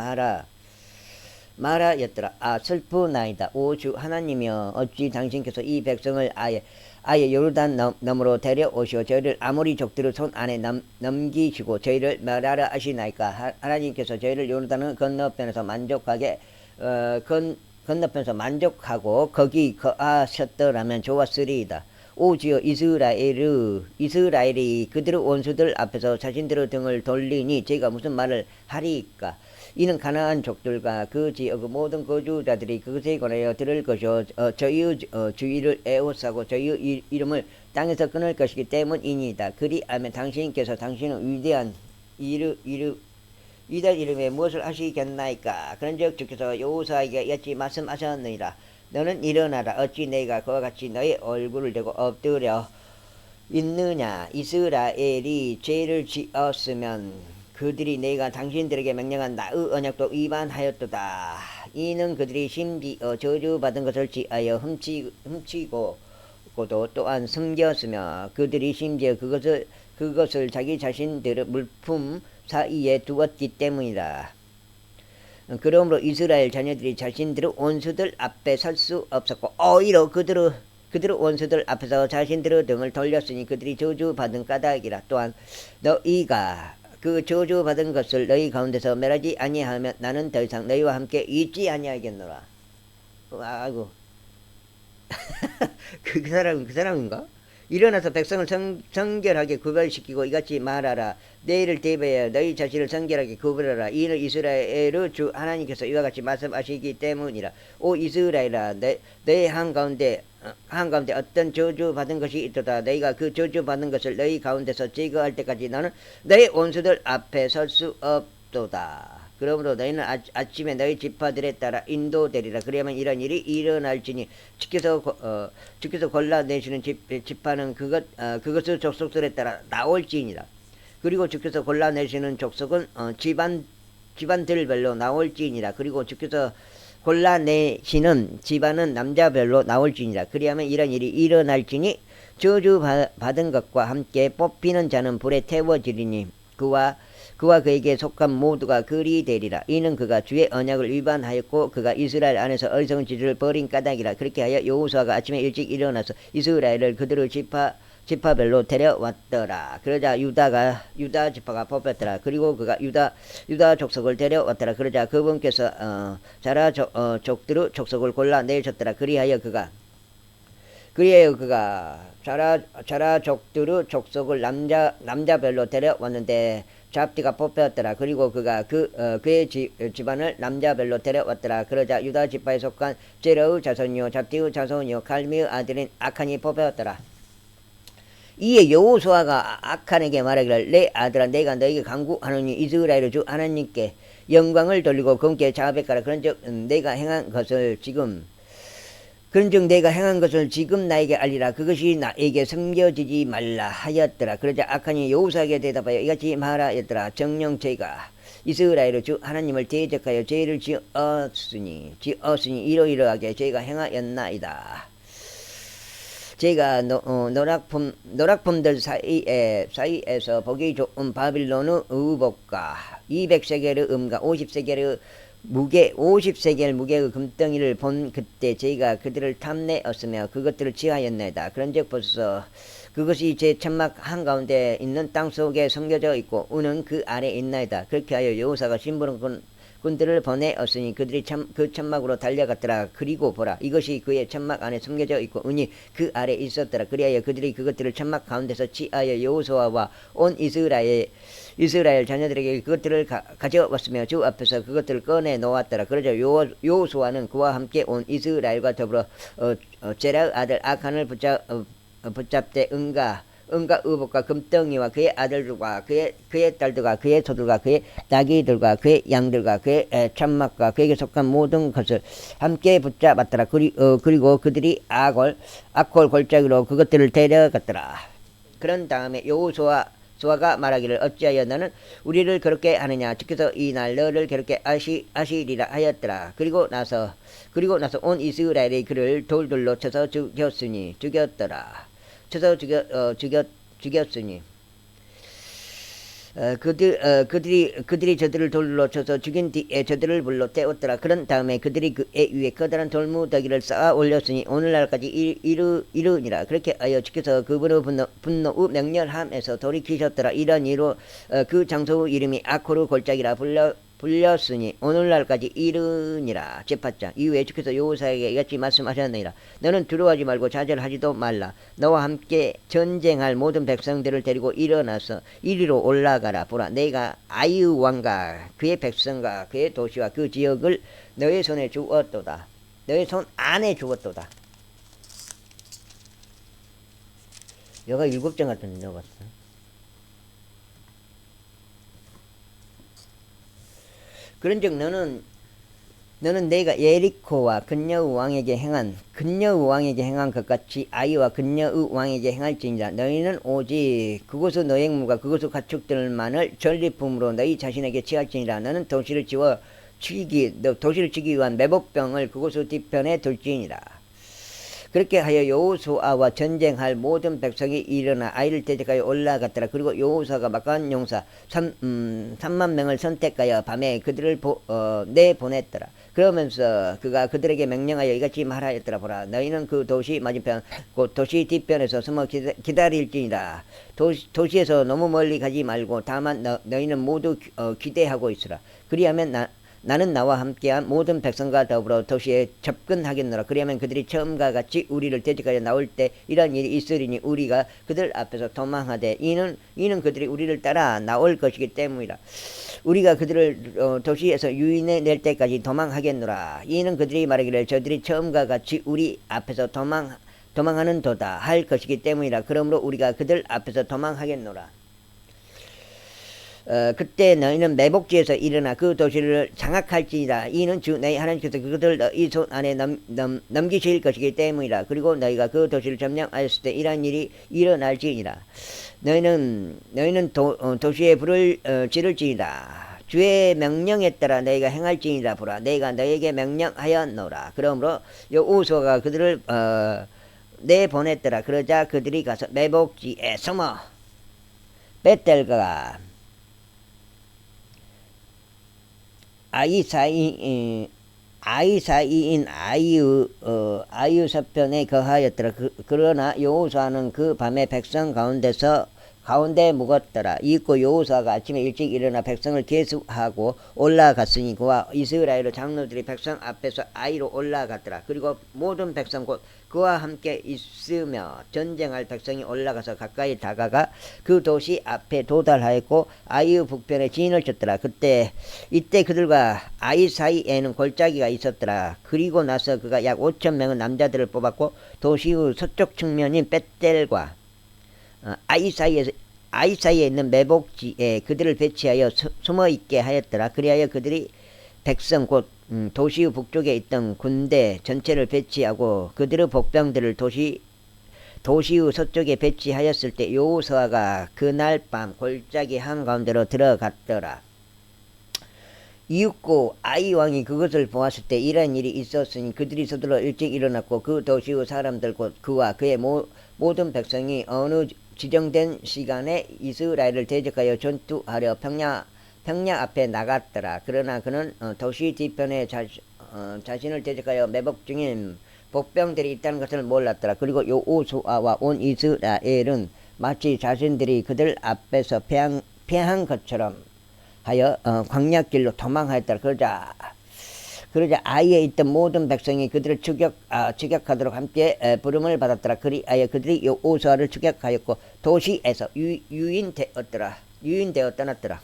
Speaker 1: 말하였더라. 슬프나이다. 오 주 하나님이여, 어찌 당신께서 이 백성을 아예 요르단 너머로 데려오시고 저희를 아모리 족들의 손 안에 넘기시고 저희를 멸하라 하시나이까. 하나님께서 저희를 요르단의 건너편에서 만족하고 거기 거하셨더라면 좋았으리이다. 오지여 이스라엘이 그들의 원수들 앞에서 자신들의 등을 돌리니 제가 무슨 말을 하리이까. 이는 가나안 족들과 그 지역의 모든 거주자들이 그것에 관하여 들을 것이요 저희의 주의를 에워싸고 저희의 이름을 땅에서 끊을 것이기 때문이니이다. 그리하면 당신께서 당신의 위대한 이름에 무엇을 하시겠나이까. 그런즉 주께서 여호수아에게 이같이 말씀하셨느니라. 너는 일어나라. 어찌 내가 그와 같이 너의 얼굴을 대고 엎드려 있느냐. 이스라엘이 죄를 지었으면 그들이 내가 당신들에게 명령한 나의 언약도 위반하였도다. 이는 그들이 심지어 저주받은 것을 지하여 훔치고도 또한 숨겼으며 그들이 심지어 그것을 자기 자신들의 물품 사이에 두었기 때문이다. 그러므로 이스라엘 자녀들이 자신들의 원수들 앞에 설 수 없었고 오히려 그들의 원수들 앞에서 자신들의 등을 돌렸으니 그들이 저주받은 까닭이라. 또한 너희가 그 저주받은 것을 너희 가운데서 멸하지 아니하면 나는 더 이상 너희와 함께 있지 아니하겠노라. 아이고 그 사람인가? 일어나서 백성을 성결하게 구별시키고 이같이 말하라. 내일을 대비하여 너희 자신을 성결하게 구별하라. 이는 이스라엘의 주 하나님께서 이와 같이 말씀하시기 때문이라. 오 이스라엘아, 너희 한가운데 어떤 저주받은 것이 있도다. 너희가 그 저주받은 것을 너희 가운데서 제거할 때까지 너는 너희 원수들 앞에 설 수 없도다. 그러므로 너희는 아침에 너희 지파들에 따라 인도되리라. 그러면 이런 일이 일어날지니 주께서 골라내시는 지파는 그것의 족속들에 따라 나올지니라. 그리고 주께서 골라내시는 족속은 집안들별로 나올지니라. 그리고 주께서 골라내시는 집안은 남자별로 나올지니라. 그리하면 이런 일이 일어날지니 저주 받은 것과 함께 뽑히는 자는 불에 태워지리니 그와 그에게 속한 모두가 그리 되리라. 이는 그가 주의 언약을 위반하였고 그가 이스라엘 안에서 어리석은 지를 벌인 까닭이라. 그렇게 하여 여호수아가 아침에 일찍 일어나서 이스라엘을 그들의 지파별로 데려왔더라. 그러자 유다 지파가 뽑혔더라. 그리고 그가 유다 족속을 데려왔더라. 그러자 그분께서 자라 족들의 족속을 골라내셨더라. 그리하여 그가 자라 족들의 족속을 남자별로 데려왔는데 잡디가 뽑혔더라. 그리고 그가 그의 집안을 남자별로 데려왔더라. 그러자 유다 지파에 속한 제러의 자손이요 잡디의 자손이요 갈미의 아들인 아칸이 뽑혔더라. 이에 여호수아가 아칸에게 말하기를 내 아들아 내가 너에게 간구하노니 이스라엘의 주 하나님께 영광을 돌리고 그분께 자백하라. 그런즉 내가 행한 것을 지금 나에게 알리라. 그것이 나에게 숨겨지지 말라 하였더라. 그러자 아칸이 여호수아에게 대답하여 이같이 말하였더라. 정녕 제가 이스라엘의 주 하나님을 대적하여 죄를 지었으니 이러이러하게 제가 행하였나이다. 제가 노락품들 사이에서 보기 좋은 바빌론의 의복과 200세겔의 음과 50세겔의 무게의 금덩이를 본 그때 제가 그들을 탐내었으며 그것들을 취하였나이다. 그런즉 벌써 그것이 제 천막 한가운데 있는 땅속에 숨겨져 있고 은은 그 아래에 있나이다. 그렇게 하여 여호사가 심부름 군들을 보내었으니 그들이 그 천막으로 달려갔더라. 그리고 보라 이것이 그의 천막 안에 숨겨져 있고 은이 그 아래에 있었더라. 그리하여 그들이 그것들을 천막 가운데서 취하여 여호수아와 온 이스라엘 자녀들에게 그것들을 가져왔으며 주 앞에서 그것들을 꺼내 놓았더라. 그러자 여호수아는 그와 함께 온 이스라엘과 더불어 제라의 아들 아칸을 붙잡되 은과 의복과 금덩이와 그의 아들들과 그의 딸들과 그의 소들과 그의 나귀들과 그의 양들과 그의 천막과 그에게 속한 모든 것을 함께 붙잡았더라. 그리고 그들이 아콜 골짜기로 그것들을 데려갔더라. 그런 다음에 여호수아가 말하기를 어찌하여 너는 우리를 그렇게 하느냐. 주께서 이 날 너를 그렇게 하시리라 하였더라. 그리고 나서 온 이스라엘이 그를 돌들로 쳐서 죽였더라. 죽였으니 그들이 저들을 돌로 쳐서 죽인 뒤에 저들을 불로 태웠더라. 그런 다음에 그들이 그애 위에 커다란 돌무더기를 쌓아 올렸으니 오늘날까지 이르니라. 그렇게 하여 주께서 그분의 분노의 맹렬함에서 돌이키셨더라. 이런 이로 그 장소의 이름이 아코르 골짜기라 불렸으니 오늘날까지 이르니라. 제팟장 이후에 주께서 여호수아에게 이같이 말씀하셨느니라. 너는 두려워하지 말고 좌절하지도 말라. 너와 함께 전쟁할 모든 백성들을 데리고 일어나서 이리로 올라가라. 보라 내가 아이 왕과 그의 백성과 그의 도시와 그 지역을 너의 손에 주었도다. 너의 손 안에 주었도다. 여가 7장 같은데 넣어봤어. 그런즉 너는 내가 예리코와 근녀의 왕에게 행한 것 같이 아이와 근녀의 왕에게 행할지니라. 너희는 오직 그곳의 노획물과 그곳의 가축들만을 전리품으로 너희 자신에게 취할지니라. 너는 도시를 치기 위한 매복병을 그곳의 뒤편에 둘지니라. 그렇게 하여 여호수아와 전쟁할 모든 백성이 일어나 아이를 대적하여 올라갔더라. 그리고 여호수아가 막강한 용사 3만 명을 선택하여 밤에 그들을 내보냈더라. 그러면서 그가 그들에게 명령하여 이같이 말하였더라. 보라 너희는 그 도시 맞은편 곧 도시 뒤편에서 숨어 기다릴지니라. 도시에서 너무 멀리 가지 말고 다만 너희는 모두 기대하고 있으라. 그리하면 나는 나와 함께한 모든 백성과 더불어 도시에 접근하겠노라. 그리하면 그들이 처음과 같이 우리를 대적하여 나올 때 이러한 일이 있으리니 우리가 그들 앞에서 도망하되 이는 그들이 우리를 따라 나올 것이기 때문이라. 우리가 그들을 도시에서 유인해 낼 때까지 도망하겠노라. 이는 그들이 말하기를 저들이 처음과 같이 우리 앞에서 도망하는 도다 할 것이기 때문이라. 그러므로 우리가 그들 앞에서 도망하겠노라. 그때 너희는 매복지에서 일어나 그 도시를 장악할지니라. 이는 주 너희 하나님께서 그것을 너희 손 안에 넘기실 것이기 때문이라. 그리고 너희가 그 도시를 점령하였을 때 이러한 일이 일어날지니라. 너희는 도시에 불을 지를지니라. 주의 명령에 따라 너희가 행할지니라. 보라, 내가 너에게 명령하였노라. 그러므로 여호수아가 그들을 내보냈더라. 그러자 그들이 가서 매복지에 숨어 벳델과 아이사이인 아이유 서편에 거하였더라. 그러나 여호수아는 그 밤에 백성 가운데 묵었더라. 이윽고 여호수아가 아침에 일찍 일어나 백성을 계수하고 올라갔으니 그와 이스라엘 장로들이 백성 앞에서 아이로 올라갔더라. 그리고 모든 백성 곧 그와 함께 있으며 전쟁할 백성이 올라가서 가까이 다가가 그 도시 앞에 도달하였고 아이의 북편에 진을 쳤더라. 이때 그들과 아이 사이에는 골짜기가 있었더라. 그리고 나서 그가 약 5,000명의 남자들을 뽑았고 도시의 서쪽 측면인 벳델과 아이 사이에 있는 매복지에 그들을 배치하여 숨어있게 하였더라. 그리하여 그들이 백성 곧 도시의 북쪽에 있던 군대 전체를 배치하고 그들의 복병들을 도시의 서쪽에 배치하였을 때 여호수아가 그날 밤 골짜기 한가운데로 들어갔더라. 이윽고 아이 왕이 그것을 보았을 때 이런 일이 있었으니 그들이 서둘러 일찍 일어났고 그 도시의 사람들 곧 그와 그의 모든 백성이 어느 지정된 시간에 이스라엘을 대적하여 전투하려 평야 앞에 나갔더라. 그러나 그는 도시 뒤편에 자신을 대적하여 매복 중인 복병들이 있다는 것을 몰랐더라. 그리고 여호수아와 온 이스라엘은 마치 자신들이 그들 앞에서 패한 것처럼 하여 광야길로 도망하였더라. 그러자 아이에 있던 모든 백성이 그들을 추격하도록 함께 부름을 받았더라. 그리하여 그들이 여호수아를 추격하였고 도시에서 유인되어 떠났더라.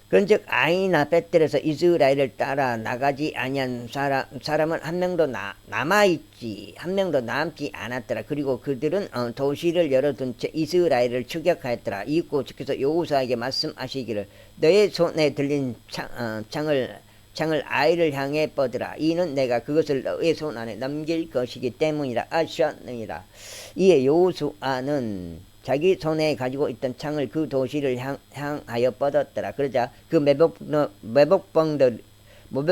Speaker 1: 그런즉 아이나 벳델에서 이스라엘을 따라 나가지 아니한 사람은 한 명도 남지 않았더라. 그리고 그들은 도시를 열어둔 채 이스라엘을 추격하였더라. 이윽고 주께서 여호수아에게 말씀하시기를 너의 손에 들린 창을 아이를 향해 뻗으라. 이는 내가 그것을 너의 손 안에 넘길 것이기 때문이라 하셨느니라. 이에 여호수아는 자기 손에 가지고 있던 창을 그 도시를 향하여 뻗었더라. 그러자 그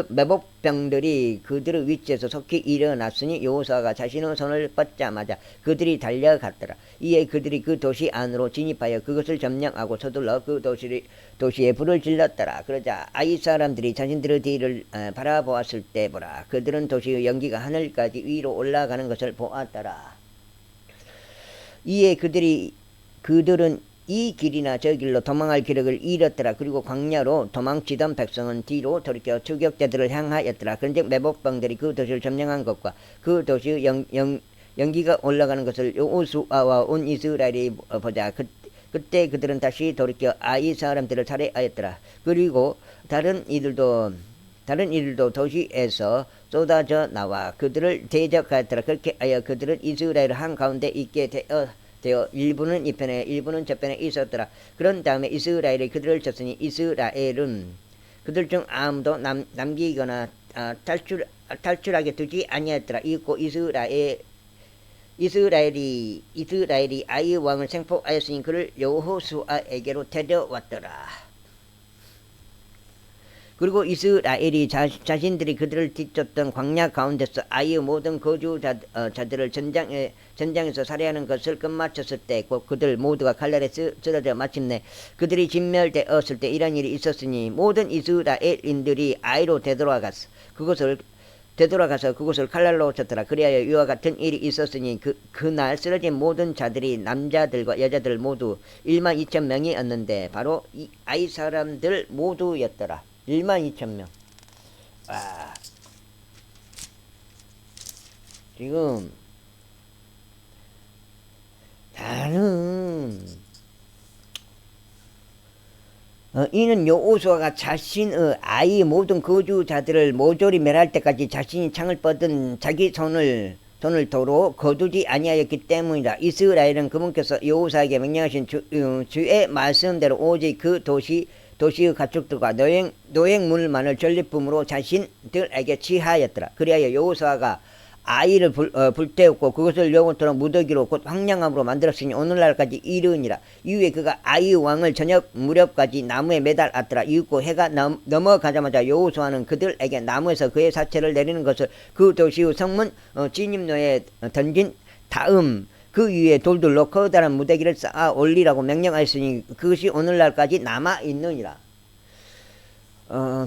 Speaker 1: 매복병들이 그들의 위치에서 속히 일어났으니 여호수아가 자신의 손을 뻗자마자 그들이 달려갔더라. 이에 그들이 그 도시 안으로 진입하여 그것을 점령하고 서둘러 그 도시에 불을 질렀더라. 그러자 아이 사람들이 자신들의 뒤를 바라보았을 때 보라, 그들은 도시의 연기가 하늘까지 위로 올라가는 것을 보았더라. 이에 그들은 이 길이나 저 길로 도망할 기력을 잃었더라. 그리고 광야로 도망치던 백성은 뒤로 돌이켜 추격자들을 향하였더라. 그런즉 매복병들이 그 도시를 점령한 것과 그 도시의 연기가 올라가는 것을 여호수아와 온 이스라엘이 보자. 그때 그들은 다시 돌이켜 아이 사람들을 살해하였더라. 그리고 다른 이들도 도시에서 쏟아져 나와 그들을 대적하였더라. 그렇게 하여 그들은 이스라엘 한가운데 있게 되어 일부는 이편에 일부는 저편에 있었더라. 그런 다음에 이스라엘이 그들을 쳤으니 이스라엘은 그들 중 아무도 남기거나 탈출하게 두지 아니하였더라. 이윽고 이스라엘이 아이 왕을 생포하였으니 그를 여호수아에게로 데려왔더라. 그리고 이스라엘이 자신들이 그들을 뒤쫓던 광야 가운데서 아이의 모든 거주자들을 전장에서 살해하는 것을 끝마쳤을 때 그들 모두가 칼날에 쓰러져 마침내 그들이 진멸되었을 때 이런 일이 있었으니 모든 이스라엘인들이 아이로 되돌아가서 그곳을 칼날로 쳤더라. 그리하여 이와 같은 일이 있었으니 그날 쓰러진 모든 자들이 남자들과 여자들 모두 12,000명이었는데 바로 이 아이 사람들 모두였더라. 12,000명. 지금 나는 이는 여호수아가 자신의 아이 모든 거주자들을 모조리 멸할 때까지 자신이 창을 뻗은 자기 손을 도로 거두지 아니하였기 때문이다. 이스라엘은 그분께서 여호수아에게 명령하신 주의 말씀대로 오직 그 도시의 가축들과 노획물만을 전리품으로 자신들에게 취하였더라. 그리하여 여호수아가 아이를 불태웠고 그것을 영원토록 무더기로 곧 황량함으로 만들었으니 오늘날까지 이르니라. 이후에 그가 아이 왕을 저녁 무렵까지 나무에 매달았더라. 이윽고 해가 넘어가자마자 여호수아는 그들에게 나무에서 그의 사체를 내리는 것을 그 도시의 성문 진입로에 던진 다음 그 위에 돌들로 커다란 무대기를 쌓아 올리라고 명령하였으니 그것이 오늘날까지 남아 있느니라.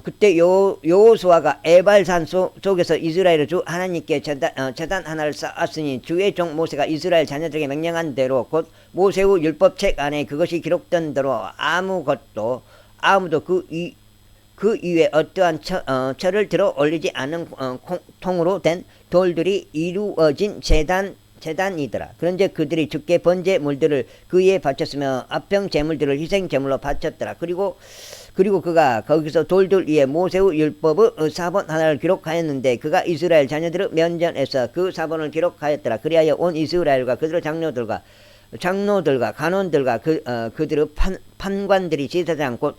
Speaker 1: 그때 여호수아가 에발산 속에서 이스라엘의 주 하나님께 제단 하나를 쌓았으니 주의 종 모세가 이스라엘 자녀들에게 명령한 대로 곧 모세의 율법책 안에 그것이 기록된 대로 아무도 그 위에 어떠한 철을 들어 올리지 않은 통으로 된 돌들이 이루어진 제단이더라. 그런즉 그들이 주께 번제 물들을 그 위에 바쳤으며 압병 제물들을 희생 제물로 바쳤더라. 그리고 그가 거기서 돌들 위에 모세의 율법의 사본 하나를 기록하였는데 그가 이스라엘 자녀들의 면전에서 그 사본을 기록하였더라. 그리하여 온 이스라엘과 그들의 장로들과 간원들과 그들의 판관들이 제사장 곧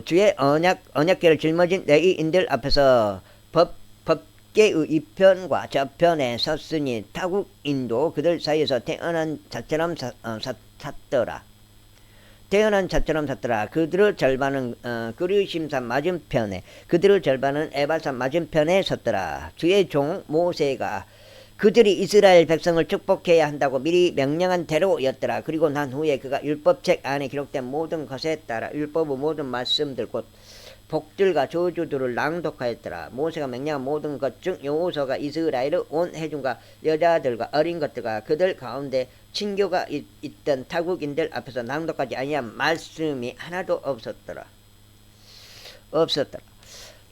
Speaker 1: 주의 언약궤를 짊어진 레위인들 앞에서 법계의 이편과 저편에 섰으니 타국인도 그들 사이에서 태어난 자처럼 샀더라. 그들의 절반은 그리심산 맞은편에 그들의 절반은 에발산 맞은편에 섰더라. 주의 종 모세가 그들이 이스라엘 백성을 축복해야 한다고 미리 명령한 대로였더라. 그리고 난 후에 그가 율법책 안에 기록된 모든 것에 따라 율법의 모든 말씀들 곧 복들과 저주들을 낭독하였더라. 모세가 명령한 모든 것 중 여호수아가 이스라엘의 온 회중과 여자들과 어린 것들과 그들 가운데 친교가 있던 타국인들 앞에서 낭독하지 아니한 말씀이 하나도 없었더라.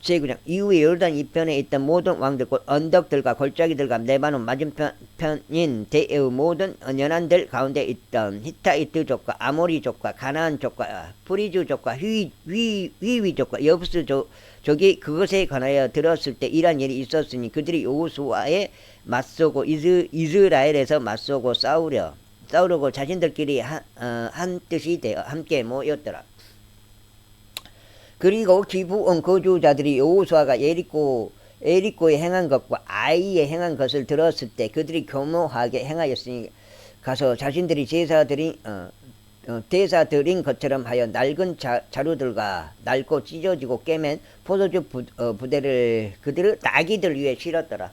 Speaker 1: 제9장 이후에 요르단 이편에 있던 모든 왕들 곧 언덕들과 골짜기들과 레바논 맞은편인 대의 모든 연안들 가운데 있던 히타이트족과 아모리족과 가나안족과 프리즈족과 휘위족과 여부스족이 그것에 관하여 들었을 때 이러한 일이 있었으니 그들이 여호수아에 맞서고 이스라엘에서 맞서고 싸우려고 자신들끼리 한 뜻이 되어 함께 모였더라. 그리고 기브온 거주자들이 여호수아가 에리코에 행한 것과 아이에 행한 것을 들었을 때 그들이 교묘하게 행하였으니 가서 자신들이 대사 드린 것처럼 하여 낡은 자루들과 낡고 찢어지고 깨맨 포도주 부대를 그들의 나귀들 위에 실었더라.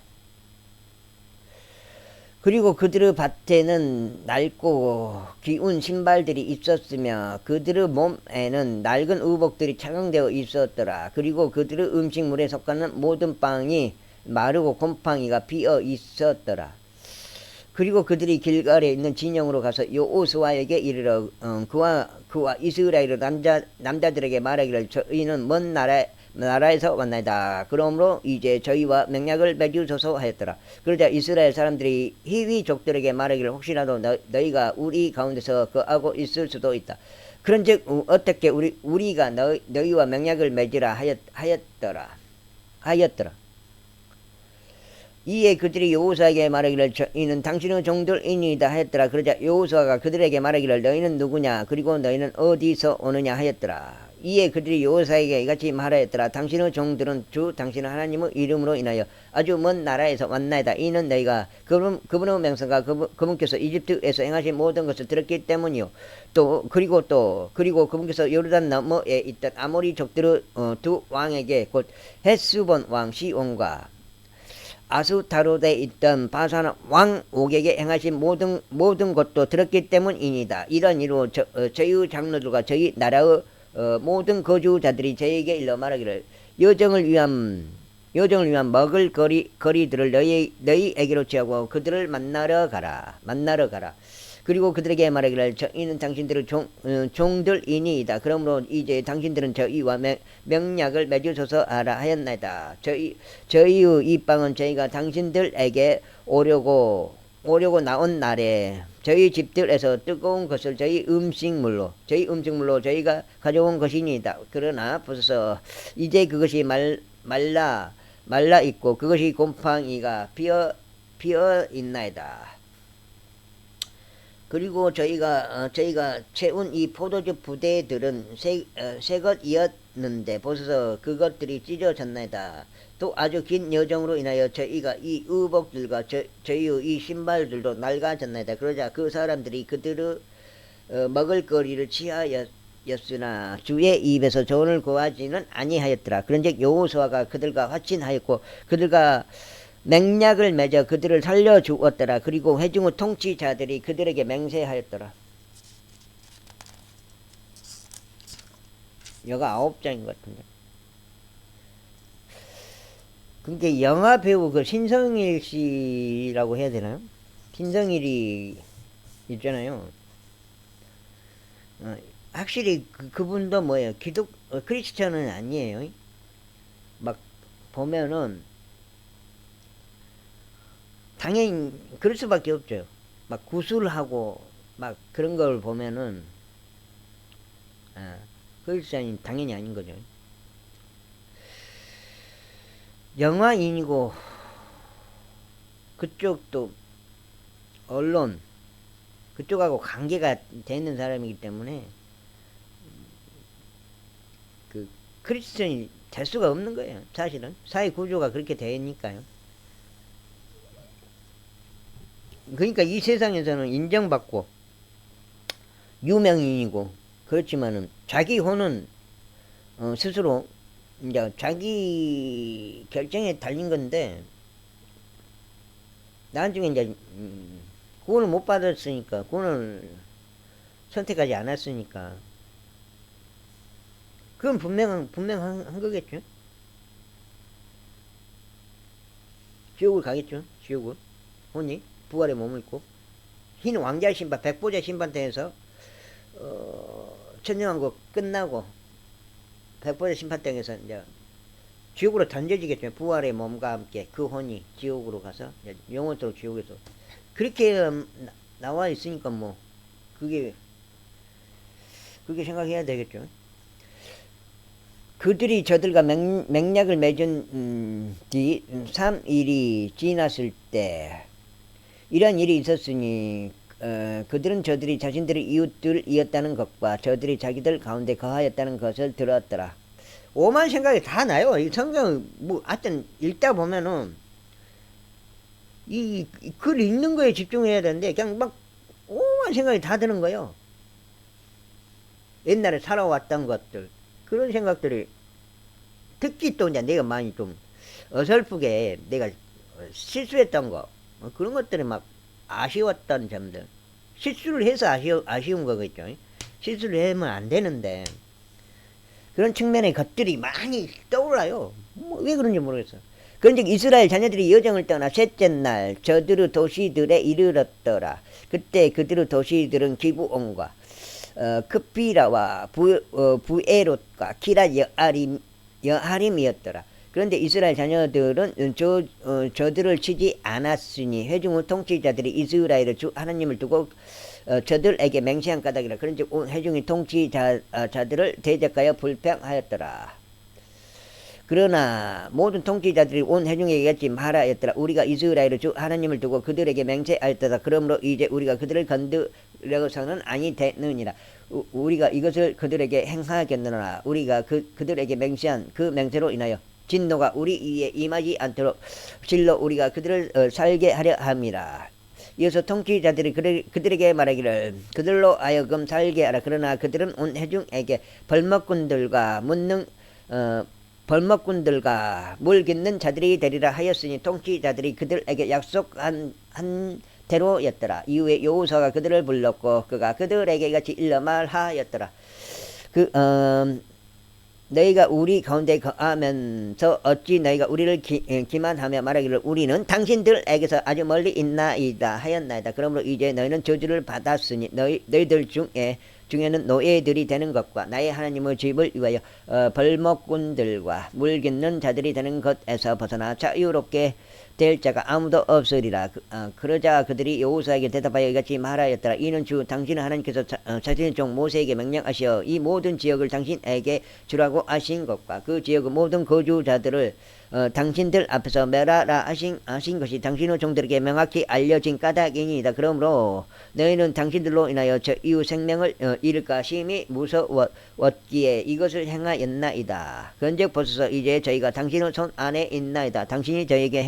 Speaker 1: 그리고 그들의 밭에는 낡고 기운 신발들이 있었으며 그들의 몸에는 낡은 의복들이 착용되어 있었더라. 그리고 그들의 음식물에 속하는 모든 빵이 마르고 곰팡이가 비어 있었더라. 그리고 그들이 길갈에 있는 진영으로 가서 여호수아에게 이르러 그와 이스라엘의 남자들에게 말하기를 저희는 먼 나라에서 왔나이다. 그러므로 이제 저희와 명약을 맺으소서 하였더라. 그러자 이스라엘 사람들이 히위족들에게 말하기를 혹시라도 너희가 우리 가운데서 거하고 있을 수도 있다. 그런즉 어떻게 우리가 너희와 명약을 맺으라 하였더라. 이에 그들이 여호수아에게 말하기를 저희는 당신의 종들이니이다 하였더라. 그러자 여호수아가 그들에게 말하기를 너희는 누구냐 그리고 너희는 어디서 오느냐 하였더라. 이에 그들이 여호수아에게 이같이 말하였더라. 당신의 종들은 주 당신의 하나님의 이름으로 인하여 아주 먼 나라에서 왔나이다. 이는 너희가 그분의 명성과 그분께서 이집트에서 행하신 모든 것을 들었기 때문이요. 그리고 그분께서 요르단 너머에 있던 아모리 족들의 두 왕에게 곧 헷스본 왕 시온과 아수타롯에 있던 바산 왕 옥에게 행하신 모든 것도 들었기 때문이니다. 이런 이로 저희 장로들과 저희 나라의 모든 거주자들이 저에게 일러 말하기를 여정을 위한 먹을 거리들을 너희에게로 취하고 그들을 만나러 가라. 그리고 그들에게 말하기를 저희는 당신들의 종들이니이다. 그러므로 이제 당신들은 저희와 명약을 맺으소서 하라 하였나이다. 저희의 이 빵은 저희가 당신들에게 오려고 나온 날에 저희 집들에서 뜨거운 것을 저희 음식물로 저희가 가져온 것이니이다. 그러나 보소서 이제 그것이 말라 있고 그것이 곰팡이가 피어 있나이다. 그리고 저희가 채운 이 포도주 부대들은 새것이었 벗었는데 벗어서 그것들이 찢어졌나이다. 또 아주 긴 여정으로 인하여 저희가 이 의복들과 저희의 이 신발들도 낡아졌나이다. 그러자 그 사람들이 그들의 먹을거리를 취하였으나 주의 입에서 조언을 구하지는 아니하였더라. 그런즉 여호수아가 그들과 화친하였고 그들과 맹약을 맺어 그들을 살려주었더라. 그리고 회중의 통치자들이 그들에게 맹세하였더라. 여가 9장인 것 같은데. 그게 영화 배우 그 신성일 씨라고 해야 되나요? 신성일이 있잖아요. 확실히 그분도 뭐예요? 크리스천은 아니에요. 막 보면은 당연히 그럴 수밖에 없죠. 막 구술하고 막 그런 걸 보면은 크리스천이 당연히 아닌 거죠. 영화인이고 그쪽도 언론 그쪽하고 관계가 되는 사람이기 때문에 그 크리스천이 될 수가 없는 거예요. 사실은 사회 구조가 그렇게 되니까요. 그러니까 이 세상에서는 인정받고 유명인이고 그렇지만은 자기 혼은 스스로 이제 자기 결정에 달린 건데 나중에 이제 구원을 못 받았으니까 구원을 선택하지 않았으니까 그건 분명한 거겠죠. 지옥을 가겠죠. 지옥을 혼이 부활의 몸을 입고 흰 왕자 신발 백보자 신판대에서 천년왕국 끝나고 백보자 심판대에서 이제 지옥으로 던져지겠죠. 부활의 몸과 함께 그 혼이 지옥으로 가서 영원토록 지옥에서 그렇게 나와 있으니까 뭐 그게 생각해야 되겠죠. 그들이 저들과 맹약을 맺은 뒤 3일이 지났을 때 이런 일이 있었으니 그들은 저들이 자신들의 이웃들이었다는 것과 저들이 자기들 가운데 거하였다는 것을 들었더라. 오만 생각이 다 나요. 이 성경 뭐 하여튼 읽다 보면은 이 글 읽는 거에 집중해야 되는데 그냥 막 오만 생각이 다 드는 거예요. 옛날에 살아왔던 것들 그런 생각들이 특히 또 이제 내가 많이 좀 어설프게 내가 실수했던 거 그런 것들이 막 아쉬웠던 점들 실수를 해서 아쉬운 거겠죠. 실수를 하면 안 되는데 그런 측면의 것들이 많이 떠올라요. 왜 그런지 모르겠어. 그런즉 이스라엘 자녀들이 여정을 떠나 셋째 날 저들의 도시들에 이르렀더라. 그때 그들의 도시들은 기브온과 크피라와 부에롯과 키라 여하림이었더라. 그런데 이스라엘 자녀들은 저들을 치지 않았으니 회중의 통치자들이 이스라엘의 주 하나님을 두고 저들에게 맹세한 까닭이라. 그런즉 온 회중이 통치자들을 대적하여 불평하였더라. 그러나 모든 통치자들이 온 회중에게 같이 말하였더라. 우리가 이스라엘의 주 하나님을 두고 그들에게 맹세하였더라. 그러므로 이제 우리가 그들을 건드려서는 아니 되느니라. 우리가 이것을 그들에게 행하겠느냐. 우리가 그들에게 맹세한 그 맹세로 인하여 진노가 우리 위에 임하지 않도록 실로 우리가 그들을 살게 하려 함이라. 이어서 통치자들이 그들에게 말하기를 그들로 하여금 살게 하라. 그러나 그들은 온 회중에게 벌목꾼들과 물 깃는 자들이 되리라 하였으니 통치자들이 그들에게 약속한 대로였더라. 이후에 여호수아가 그들을 불렀고 그가 그들에게 같이 일러 말하였더라. 너희가 우리 가운데 거하면서 어찌 너희가 우리를 기만하며 말하기를 우리는 당신들에게서 아주 멀리 있나이다 하였나이다. 그러므로 이제 너희는 저주를 받았으니 너희들 중에는 노예들이 되는 것과 나의 하나님의 집을 위하여 벌목꾼들과 물 깃는 자들이 되는 것에서 벗어나 자유롭게 될 자가 아무도 없으리라. 그러자 그들이 여호수아에게 대답하여 이같이 말하였더라. 이는 주 당신은 하나님께서 자신의 종 모세에게 명령하시어 이 모든 지역을 당신에게 주라고 하신 것과 그 지역의 모든 거주자들을 당신들 앞에서 멸하라 하신 것이 당신의 종들에게 명확히 알려진 까닭이니이다. 그러므로 너희는 당신들로 인하여 저 이웃 생명을 잃을까 심히 무서웠기에 이것을 행하였나이다. 그런즉 보소서 이제 저희가 당신의 손 안에 있나이다. 당신이 저에게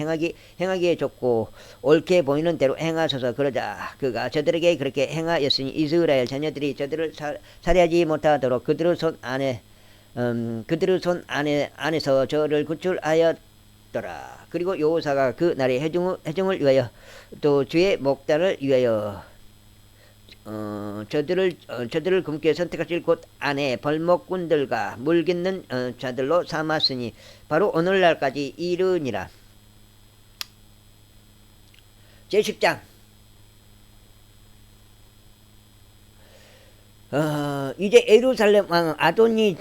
Speaker 1: 행하기에 좋고 옳게 보이는 대로 행하소서. 그러자 그가 저들에게 그렇게 행하였으니 이스라엘 자녀들이 저들을 살해하지 못하도록 그들의 손 안에서 저를 구출하였더라. 그리고 여호사가 그 날에 회중을 위하여 또 주의 목단을 위하여 저들을 굶게 선택하실 곳 안에 벌목꾼들과 물깃는 자들로 삼았으니 바로 오늘날까지 이르니라. 제10장 이제 예루살렘 왕 아도니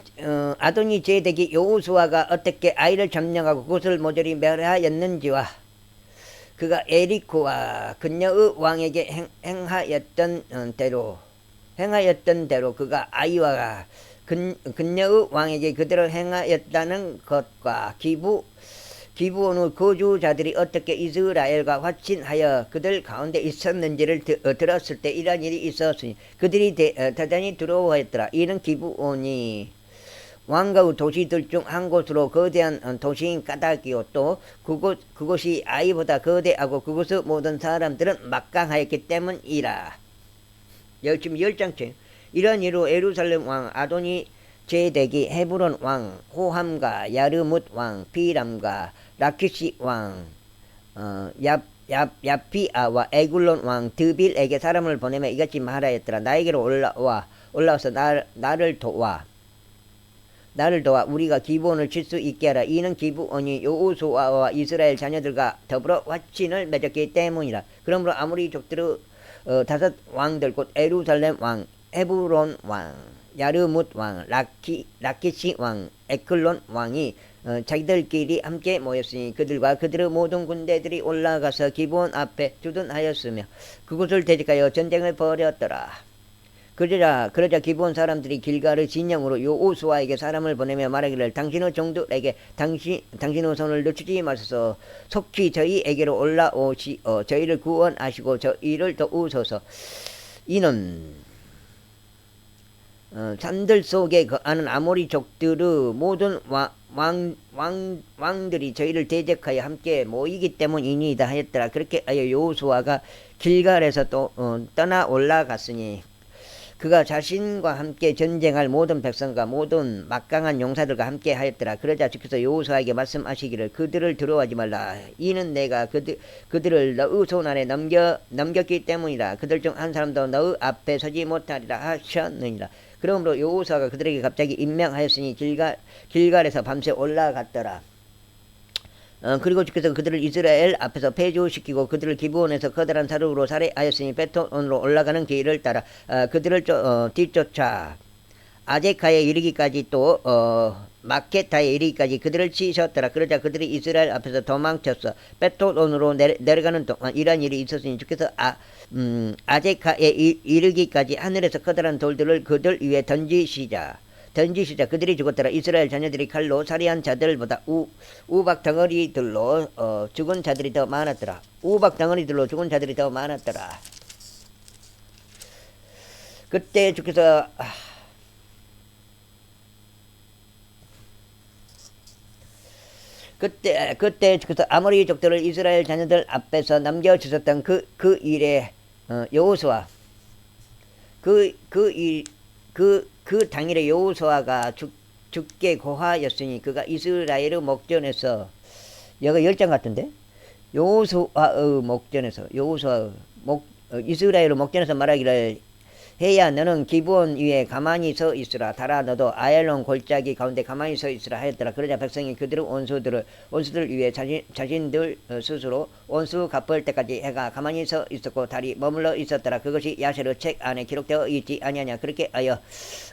Speaker 1: 제덱이 여호수아가 어떻게 아이를 점령하고 그것을 모조리 멸하였는지와 그가 에리코와 그녀의 왕에게 행하였던 대로 그가 아이와 그녀의 왕에게 그대로 행하였다는 것과 기브온의 거주자들이 어떻게 이스라엘과 화친하여 그들 가운데 있었는지를 들었을 때 이런 일이 있었으니 그들이 대단히 두려워했더라. 이는 기브온이 왕가의 도시들 중 한 곳으로 거대한 도시인 까닭이요 또 그곳이 아이보다 거대하고 그곳의 모든 사람들은 막강하였기 때문이라. 지금 10장째 이런 이로 예루살렘 왕 아도니 제덱이 헤브론 왕 호함과 야르뭇 왕 비람과 라키시 왕 야피아와 에굴론 왕 드빌에게 사람을 보내며 이같이 말하였더라. 나에게로 올라와서 나를 도와 우리가 기브온을 칠 수 있게 하라. 이는 기브온이 여호수아와 이스라엘 자녀들과 더불어 화친을 맺었기 때문이라. 그러므로 아모리 족들의 5 왕들 곧 예루살렘 왕 헤브론 왕 야르뭇 왕 라키시 왕 에클론 왕이 자기들끼리 함께 모였으니 그들과 그들의 모든 군대들이 올라가서 기브온 앞에 주둔하였으며 그곳을 대적하여 전쟁을 벌였더라. 그러자 기브온 사람들이 길갈의 진영으로 여호수아에게 사람을 보내며 말하기를 당신의 종들에게 당신의 손을 늦추지 마소서. 속히 저희에게로 올라오시어 저희를 구원하시고 저희를 도우소서. 이는 산들 속에 거하는 아모리 족들의 모든 왕들이 저희를 대적하여 함께 모이기 때문이니이다 하였더라. 그렇게 하여 여호수아가 길갈에서 또 떠나 올라갔으니 그가 자신과 함께 전쟁할 모든 백성과 모든 막강한 용사들과 함께 하였더라. 그러자 주께서 여호수아에게 말씀하시기를 그들을 두려워하지 말라. 이는 내가 그들을 너의 손 안에 넘겼기 때문이라. 그들 중 한 사람도 너의 앞에 서지 못하리라 하셨느니라. 그러므로 여호수아가 그들에게 갑자기 임명하였으니 길갈에서 밤새 올라갔더라. 그리고 주께서 그들을 이스라엘 앞에서 폐주시키고 그들을 기브온에서 커다란 사륙으로 살해하였으니 베토온으로 올라가는 길을 따라 그들을 뒤쫓아 아제카에 이르기까지 또 마케타에 이르기까지 그들을 치셨더라. 그러자 그들이 이스라엘 앞에서 도망쳤어. 베토온으로 내려가는 동안 이러한 일이 있었으니 주께서 아제카에 이르기까지 하늘에서 커다란 돌들을 그들 위에 던지시자 그들이 죽었더라. 이스라엘 자녀들이 칼로 살해한 자들보다 우박 덩어리들로 죽은 자들이 더 많았더라. 그때 주께서 아모리 족들을 이스라엘 자녀들 앞에서 남겨주셨던 그 일에 여호수아 그 당일에 여호수아가 죽게 고하였으니 그가 이스라엘의 목전에서 여기 10장 같은데 이스라엘의 목전에서 말하기를 해야 너는 기브온 위에 가만히 서 있으라. 달아 너도 아얄론 골짜기 가운데 가만히 서 있으라 하였더라. 그러자 백성이 그들의 원수들 위에 자신들 스스로 원수 갚을 때까지 해가 가만히 서 있었고 달이 머물러 있었더라. 그것이 야세르 책 안에 기록되어 있지 아니하냐. 그렇게 하여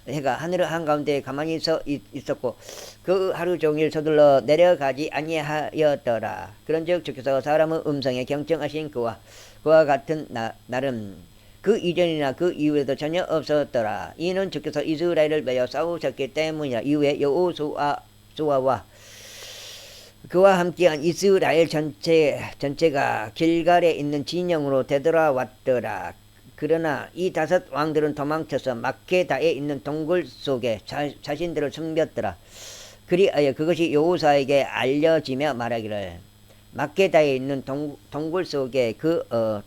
Speaker 1: 해가 하늘 한가운데 가만히 서 있었고 그 하루 종일 서둘러 내려가지 아니하였더라. 그런즉 주께서 사람의 음성에 경청하신 그와 같은 날은 그 이전이나 그 이후에도 전혀 없었더라. 이는 주께서 이스라엘을 매여 싸우셨기 때문이라. 이후에 여호수아와 그와 함께한 이스라엘 전체가 길갈에 있는 진영으로 되돌아왔더라. 그러나 이 5 왕들은 도망쳐서 마케다에 있는 동굴 속에 자신들을 숨겼더라. 그리하여 그것이 여호수아에게 알려지며 말하기를 마케다에 있는 동굴 속에 그 5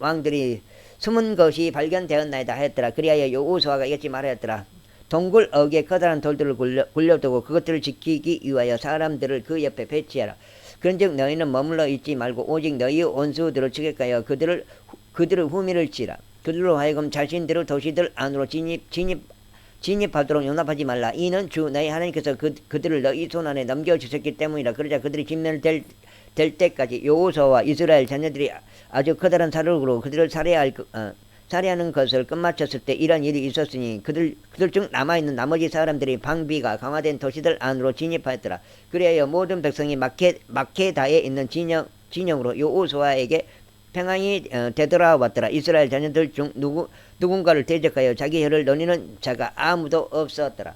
Speaker 1: 왕들이 숨은 것이 발견되었나이다 하였더라. 그리하여 여호수아가 이같이 말하였더라. 동굴 어귀에 커다란 돌들을 굴려두고 그것들을 지키기 위하여 사람들을 그 옆에 배치하라. 그런즉 너희는 머물러 있지 말고 오직 너희의 원수들을 추격하여 그들의 후미를 치라. 그들로 하여금 자신들의 도시들 안으로 진입하도록 용납하지 말라. 이는 주 너희 하나님께서 그들을 너희 손안에 넘겨주셨기 때문이라. 그러자 그들이 진멸될 때까지 여호수아와 이스라엘 자녀들이 아주 커다란 사륙으로 그들을 살해하는 것을 끝마쳤을 때 이런 일이 있었으니 그들 중 남아있는 나머지 사람들이 방비가 강화된 도시들 안으로 진입하였더라. 그리하여 모든 백성이 마케다에 있는 진영으로 여호수아에게 평안히 되돌아왔더라. 이스라엘 자녀들 중 누군가를 대적하여 자기 혀를 노리는 자가 아무도 없었더라.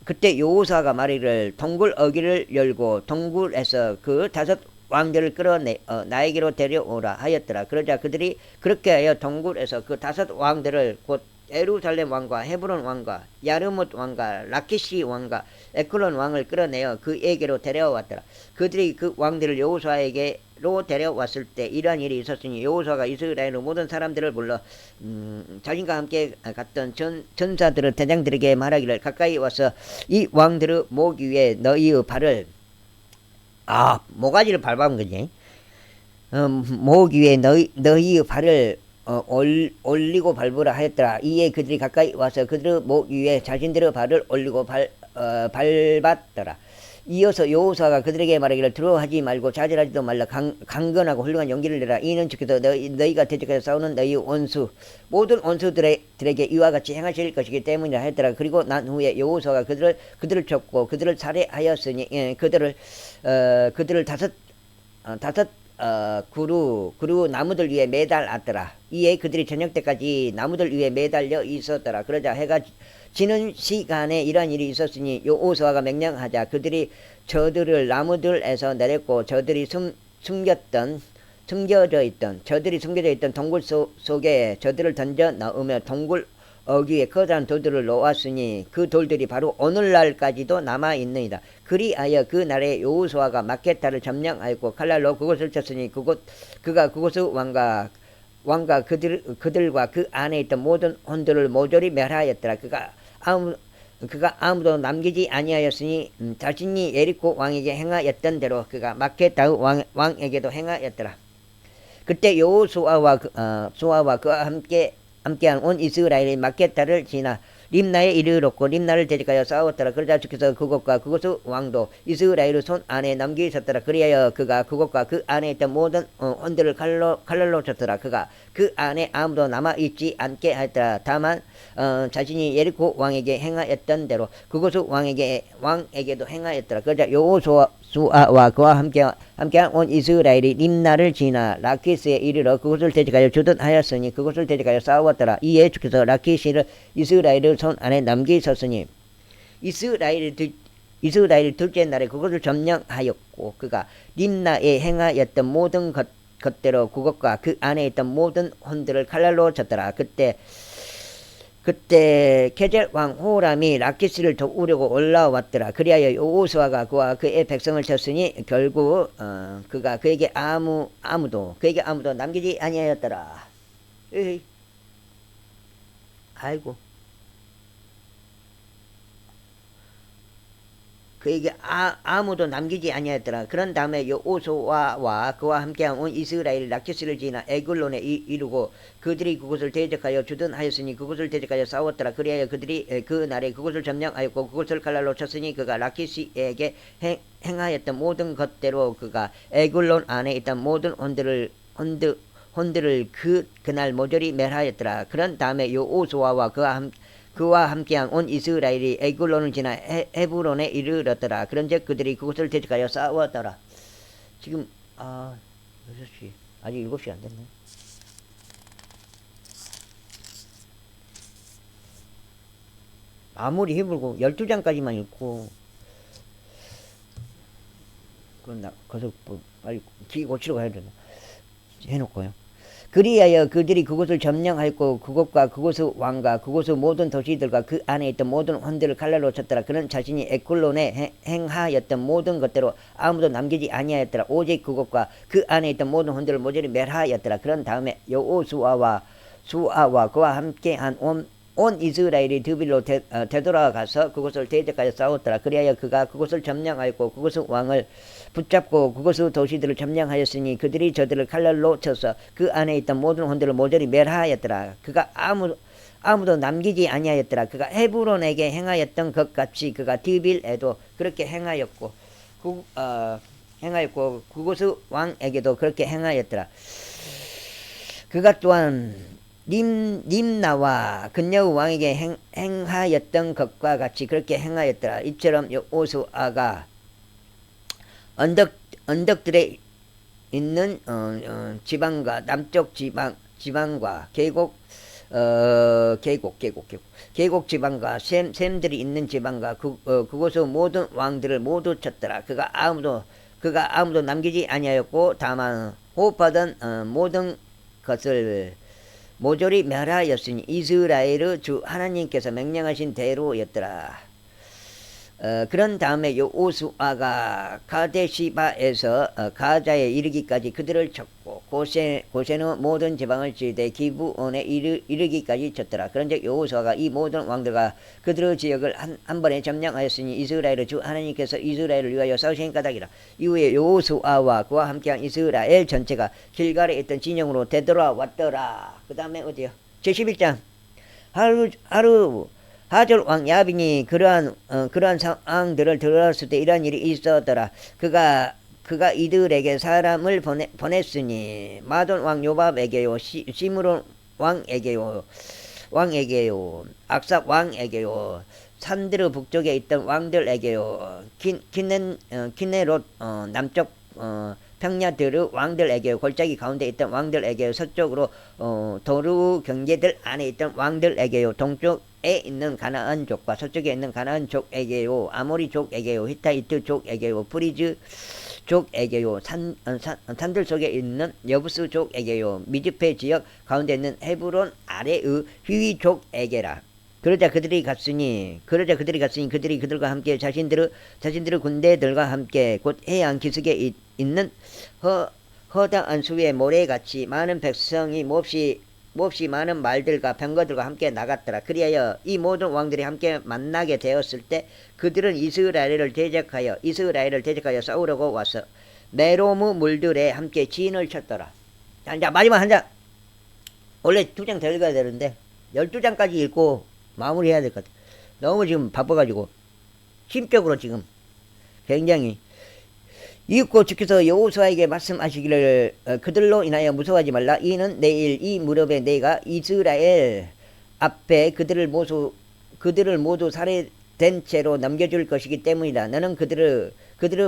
Speaker 1: 그때 여호수아가 말이를 동굴 어귀를 열고 동굴에서 그 5 왕들을 끌어내 나에게로 데려오라 하였더라. 그러자 그들이 그렇게 하여 동굴에서 그 5 왕들을 곧 예루살렘 왕과 헤브론 왕과 야르뭇 왕과 라키시 왕과 에클론 왕을 끌어내어 그에게로 데려왔더라. 그들이 그 왕들을 여호수아에게로 데려왔을 때 이러한 일이 있었으니 여호수아가 이스라엘의 모든 사람들을 불러 자신과 함께 갔던 전사들의 대장들에게 말하기를 가까이 와서 이 왕들의 목 위에 너희의 발을 모가지를 밟아본 거지. 목 위에 너희의 발을 올리고 밟으라 하였더라. 이에 그들이 가까이 와서 그들의 목 위에 자신들의 발을 올리고 밟았더라. 이어서 여호수아가 그들에게 말하기를 두려워하지 말고 좌절하지도 말라. 강건하고 훌륭한 용기를 내라. 이는 주께서 너희가 대적하여 싸우는 너희 모든 원수들에게 이와 같이 행하실 것이기 때문이라 하였더라. 그리고 난 후에 여호수아가 그들을 쫓고 그들을 살해하였으니 그들을 5 그루 나무들 위에 매달았더라. 이에 그들이 저녁 때까지 나무들 위에 매달려 있었더라. 그러자 해가 지는 시간에 이러한 일이 있었으니 여호수아가 명령하자 그들이 저들을 나무들에서 내렸고 저들이 숨겨져 있던 동굴 속에 저들을 던져 넣으며 동굴 어귀에 커다란 돌들을 놓았으니 그 돌들이 바로 오늘날까지도 남아있느니라. 그리하여 그 날에 여호수아가 마케다를 점령하였고 칼날로 그곳을 쳤으니 그가 그곳의 왕과 그들과 그 안에 있던 모든 혼들을 모조리 멸하였더라. 그가 아무도 남기지 아니하였으니 자신이 예리코 왕에게 행하였던 대로 그가 마케다 왕에게도 행하였더라. 그때 여호수아와 그와 함께한 온 이스라엘이 마케다를 지나 림나에 이르렀고 림나를 대적하여 싸웠더라. 그러자 주께서 그곳과 그곳의 왕도 이스라엘의 손 안에 넘기셨더라. 그리하여 그가 그곳과 그 안에 있던 모든 혼들을 칼날로 쳤더라. 그가 그 안에 아무도 남아있지 않게 하였더라. 다만 자신이 예리코 왕에게 행하였던 대로 그곳의 왕에게도 행하였더라. 그러자 여호수아와 그와 함께한 온 이스라엘이 림나를 지나 라키스에 이르러 그곳을 대적하여 주둔하였으니 그곳을 대적하여 싸웠더라. 이에 주께서 라키스를 이스라엘의 손 안에 남기셨으니 이스라엘이 둘째 날에 그것을 점령하였고 그가 림나에 행하였던 모든 것대로 그것과 그 안에 있던 모든 혼들을 칼날로 쳤더라. 그때 게젤 왕 호람이 라키스를 도우려고 올라왔더라. 그리하여 여호수아가 그와 그의 백성을 쳤으니 결국 그가 그에게 아무도 남기지 아니하였더라. 아이고. 그에게 아무도 남기지 아니하였더라. 그런 다음에 여호수아와 그와 함께한 온 이스라엘 라키스를 지나 에글론에 이르고 그들이 그곳을 대적하여 주든 하였으니 그곳을 대적하여 싸웠더라. 그리하여 그들이 그 날에 그곳을 점령하였고 그곳을 칼날로 쳤으니 그가 라키스에게 행하였던 모든 것대로 그가 에글론 안에 있던 모든 혼들을 그날 모조리 멸하였더라. 그런 다음에 여호수아와 그와 함께한 온 이스라엘이 에글론을 지나 헤브론에 이르렀더라. 그런즉 그들이 그곳을 대적하여 싸웠더라. 지금 6시 아직 7시 안 됐네. 아무리 힘들고 12장까지만 읽고 그럼 나 거기서 빨리 기 고치러 가야 된다. 해놓고요. 그리하여 그들이 그곳을 점령하였고 그곳과 그곳의 왕과 그곳의 모든 도시들과 그 안에 있던 모든 혼들을 칼날로 쳤더라. 그는 자신이 에클론에 행하였던 모든 것대로 아무도 남기지 아니하였더라. 오직 그곳과 그 안에 있던 모든 혼들을 모조리 멸하였더라. 그런 다음에 여호수아와 그와 함께한 온 이스라엘이 드빌로 되돌아가서 그곳을 대적하여 싸웠더라. 그리하여 그가 그곳을 점령하였고 그곳의 왕을 붙잡고 그곳의 도시들을 점령하였으니 그들이 저들을 칼날로 쳐서 그 안에 있던 모든 혼들을 모조리 멸하였더라. 그가 아무도 남기지 아니하였더라. 그가 헤브론에게 행하였던 것 같이 그가 디빌에도 그렇게 행하였고 그곳의 왕에게도 그렇게 행하였더라. 그가 또한 림나와 근여의 왕에게 행하였던 것과 같이 그렇게 행하였더라. 이처럼 여호수아가 언덕들에 있는 지방과 남쪽 지방과 계곡 지방과 샘들이 있는 지방과 그곳의 모든 왕들을 모두 쳤더라. 그가 아무도 남기지 아니하였고 다만 호흡하던 모든 것을 모조리 멸하였으니 이스라엘의 주 하나님께서 명령하신 대로였더라. 그런 다음에 여호수아가 가데시바에서 가자에 이르기까지 그들을 쳤고 고센의 모든 지방을 치되 기브온에 이르기까지 쳤더라. 그런즉 여호수아가 이 모든 왕들과 그들의 지역을 한 번에 점령하였으니 이스라엘의 주 하나님께서 이스라엘을 위하여 싸우신 까닭이라. 이후에 여호수아와 그와 함께한 이스라엘 전체가 길갈에 있던 진영으로 되돌아왔더라. 그 다음에 어디요? 제11장 하졸 왕 야빈이 그러한 상황들을 들었을 때 이러한 일이 있었더라. 그가 이들에게 사람을 보냈으니 마돈 왕 요밥에게요, 시므론 왕에게요, 악삽 왕에게요, 산드르 북쪽에 있던 왕들에게요, 키네롯 남쪽 평야들의 왕들에게요, 골짜기 가운데 있던 왕들에게요, 서쪽으로 도루 경계들 안에 있던 왕들에게요, 동쪽에 있는 가나안 족과 서쪽에 있는 가나안 족에게요, 아모리 족에게요, 히타이트 족에게요, 프리즈 족에게요, 산들 속에 있는 여부스 족에게요, 미즈페 지역 가운데 있는 헤브론 아래의 휘위 족에게라. 그러자 그들이 갔으니 그들이 그들과 함께 자신들의 군대들과 함께 곧 해안 기슭에 있는 허다한 수의 모래같이 많은 백성이 몹시 많은 말들과 병거들과 함께 나갔더라. 그리하여 이 모든 왕들이 함께 만나게 되었을 때 그들은 이스라엘을 대적하여 싸우려고 와서 메로무 물들에 함께 진을 쳤더라. 자, 마지막 한 장. 원래 2장 더 읽어야 되는데 12장까지 읽고 마무리해야 될 것 같아. 너무 지금 바빠가지고 심적으로 지금 굉장히 이윽고 주께서 여호수아에게 말씀하시기를 그들로 인하여 무서워하지 말라. 이는 내일 이 무렵에 내가 이스라엘 앞에 그들을 모두 살해된 채로 남겨줄 것이기 때문이다. 너는 그들의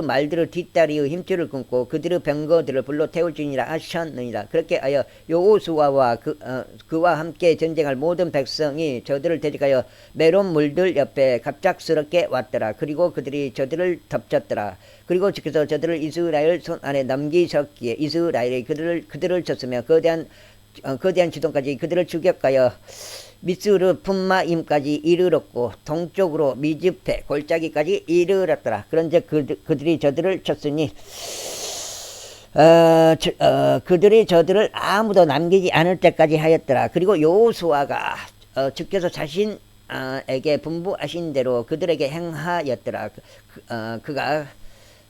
Speaker 1: 말들의 뒷다리의 힘줄을 끊고 그들의 병거들을 불로 태울지니라 하셨느니라. 그렇게 하여 여호수아와 그와 함께 전쟁할 모든 백성이 저들을 대적하여 메론 물들 옆에 갑작스럽게 왔더라. 그리고 그들이 저들을 덮쳤더라. 그리고 주께서 저들을 이스라엘 손 안에 넘기셨기에 이스라엘이 그들을 쳤으며 거대한 지동까지 그들을 추격하여 미스르 품마임까지 이르렀고 동쪽으로 미즈페 골짜기까지 이르렀더라. 그런즉 그들이 저들을 쳤으니 그들이 저들을 아무도 남기지 않을 때까지 하였더라. 그리고 여호수아가 주께서 에게 분부하신 대로 그들에게 행하였더라.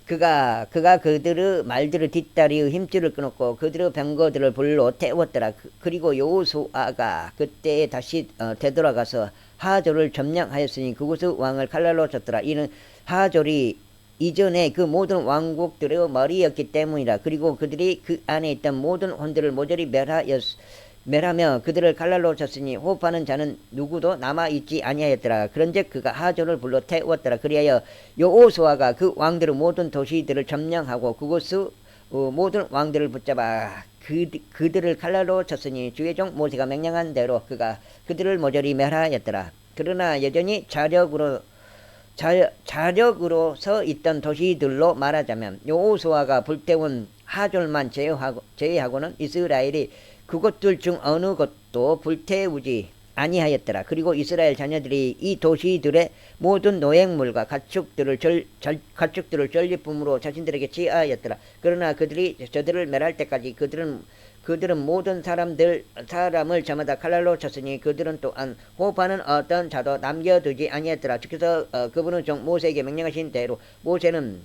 Speaker 1: 그가 그들의 말들을 뒷다리의 힘줄을 끊었고 그들의 병거들을 불로 태웠더라. 그리고 여호수아가 그때에 다시 되돌아가서 하졸을 점령하였으니 그곳의 왕을 칼날로 쳤더라. 이는 하졸이 이전에 그 모든 왕국들의 머리였기 때문이라. 그리고 그들이 그 안에 있던 모든 혼들을 모조리 멸하며 그들을 칼날로 쳤으니 호흡하는 자는 누구도 남아있지 아니하였더라. 그런즉 그가 하졸을 불러 태웠더라. 그리하여 여호수아가 그 왕들의 모든 도시들을 점령하고 그곳의 모든 왕들을 붙잡아 그들을 칼날로 쳤으니 주의 종 모세가 명령한 대로 그가 그들을 모조리 멸하였더라. 그러나 여전히 자력으로 서 있던 도시들로 말하자면 여호수아가 불태운 하졸만 제외하고는 이스라엘이 그것들 중 어느 것도 불태우지 아니하였더라. 그리고 이스라엘 자녀들이 이 도시들의 모든 노획물과 가축들을 전리품으로 자신들에게 취하였더라. 그러나 그들이 저들을 멸할 때까지 그들은 모든 사람을 저마다 칼날로 쳤으니 그들은 또한 호흡하는 어떤 자도 남겨두지 아니했더라. 주께서 그분의 종 모세에게 명령하신 대로 모세는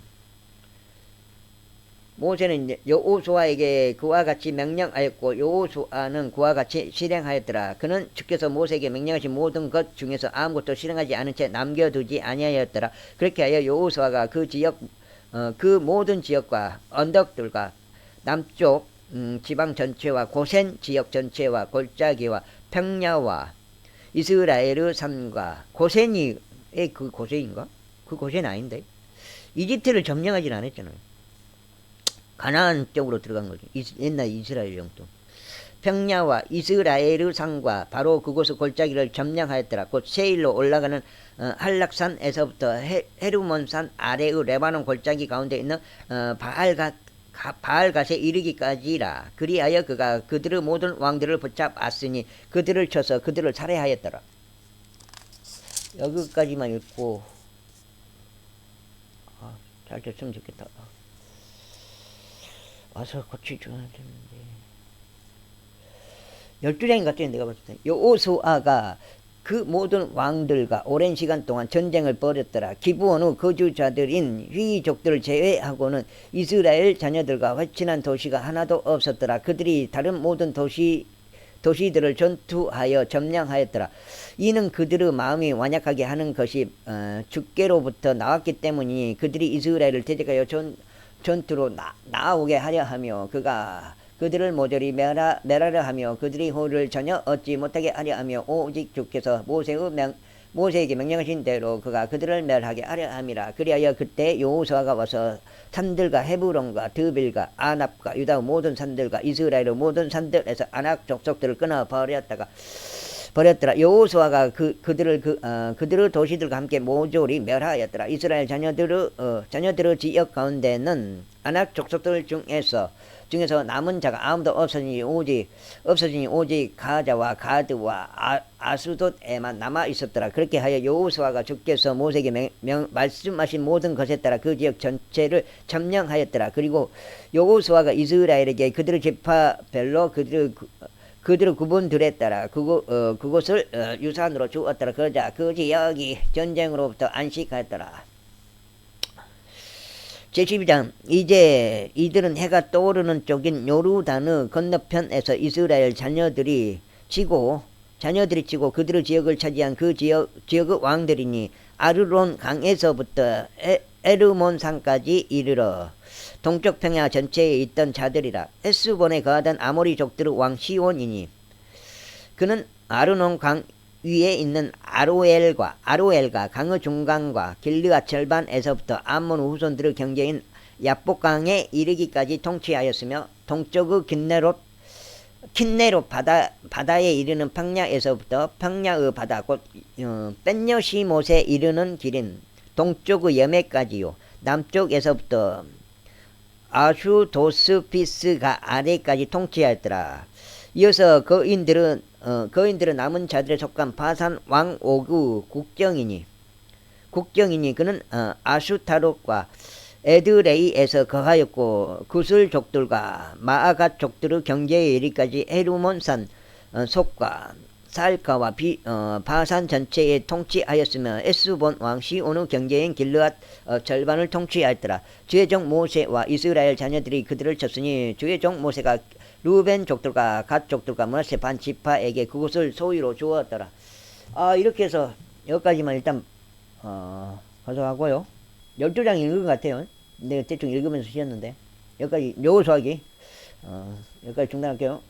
Speaker 1: 여호수아에게 그와 같이 명령하였고 여호수아는 그와 같이 실행하였더라. 그는 주께서 모세에게 명령하신 모든 것 중에서 아무것도 실행하지 않은 채 남겨두지 아니하였더라. 그렇게 하여 여호수아가 그 모든 지역과 언덕들과 남쪽 지방 전체와 고센 지역 전체와 골짜기와 평야와 이스라엘의 산과 고센이 그 고센인가? 그 고센 아닌데 이집트를 점령하진 않았잖아요. 가나안 쪽으로 들어간 거죠. 옛날 이스라엘 영토. 평야와 이스라엘의 산과 바로 그곳의 골짜기를 점령하였더라. 곧 세일로 올라가는 한락산에서부터 헤르몬산 아래의 레바논 골짜기 가운데 있는 바알갓에 이르기까지라. 그리하여 그가 그들의 모든 왕들을 붙잡았으니 그들을 쳐서 그들을 살해하였더라. 여기까지만 읽고 잘 됐으면 좋겠다. 와서 고치줘야 되는데 12장인 것 같아요. 내가 봤을 때 여호수아가 그 모든 왕들과 오랜 시간 동안 전쟁을 벌였더라. 기브온의 거주자들인 휘족들을 제외하고는 이스라엘 자녀들과 회친한 도시가 하나도 없었더라. 그들이 다른 모든 도시들을 전투하여 점령하였더라. 이는 그들의 마음이 완약하게 하는 것이 주께로부터 나왔기 때문이니 그들이 이스라엘을 대적하여 전투로 나오게 하려 하며 그가 그들을 모조리 멸하려 하며 그들이 호를 전혀 얻지 못하게 하려 하며 오직 주께서 모세에게 명령하신 대로 그가 그들을 멸하게 하려 함이라. 그리하여 그때 여호수아가 와서 산들과 헤브론과 드빌과 아납과 유다의 모든 산들과 이스라엘의 모든 산들에서 아낙 족속들을 끊어 버렸더라. 여호수아가 그들의 도시들과 함께 모조리 멸하였더라. 이스라엘 자녀들의 지역 가운데는 아낙 족속들 중에서 남은 자가 아무도 없어지니 오직 가자와 가드와 아수돗에만 남아 있었더라. 그렇게 하여 여호수아가 주께서 모세에게 말씀하신 모든 것에 따라 그 지역 전체를 점령하였더라. 그리고 여호수아가 이스라엘에게 그들의 지파별로 그들의 구분들에 따라 그곳을 유산으로 주었더라. 그러자 그 지역이 전쟁으로부터 안식하였더라. 제12장 이제 이들은 해가 떠오르는 쪽인 요르단의 건너편에서 이스라엘 자녀들이 치고 그들의 지역을 차지한 그 지역의 왕들이니 아르론 강에서부터 에르몬 산까지 이르러 동쪽 평야 전체에 있던 자들이라. 에스본에 거하던 아모리 족들의 왕 시온이니 그는 아르논 강 위에 있는 아로엘과 강의 중간과 길르앗 절반에서부터 암몬 후손들의 경계인 야복강에 이르기까지 통치하였으며 동쪽의 킨네롯 바다에 이르는 평야에서부터 평야의 바다 곧 벤여시못에 이르는 길인 동쪽의 여매까지요. 남쪽에서부터 아슈도스피스가 아래까지 통치하였더라. 이어서 거인들은 남은 자들에 속한 바산 왕 오그 국경이니 그는 아슈타롯과 에드레이에서 거하였고 구슬족들과 마아갓족들의 경계에 이르기까지 헤르몬산 속과 살카와 바산 전체에 통치하였으며 에스본 왕 시온의 경계인 길르앗 절반을 통치하였더라. 주의 종 모세와 이스라엘 자녀들이 그들을 쳤으니 주의 종 모세가 루벤 족들과 갓 족들과 므낫세 반 지파에게 그곳을 소유로 주었더라. 이렇게 해서 여기까지만 일단 가져가고요. 12장 읽은 것 같아요. 내가 대충 읽으면서 쉬었는데 여기까지 요소하기 여기까지 중단할게요.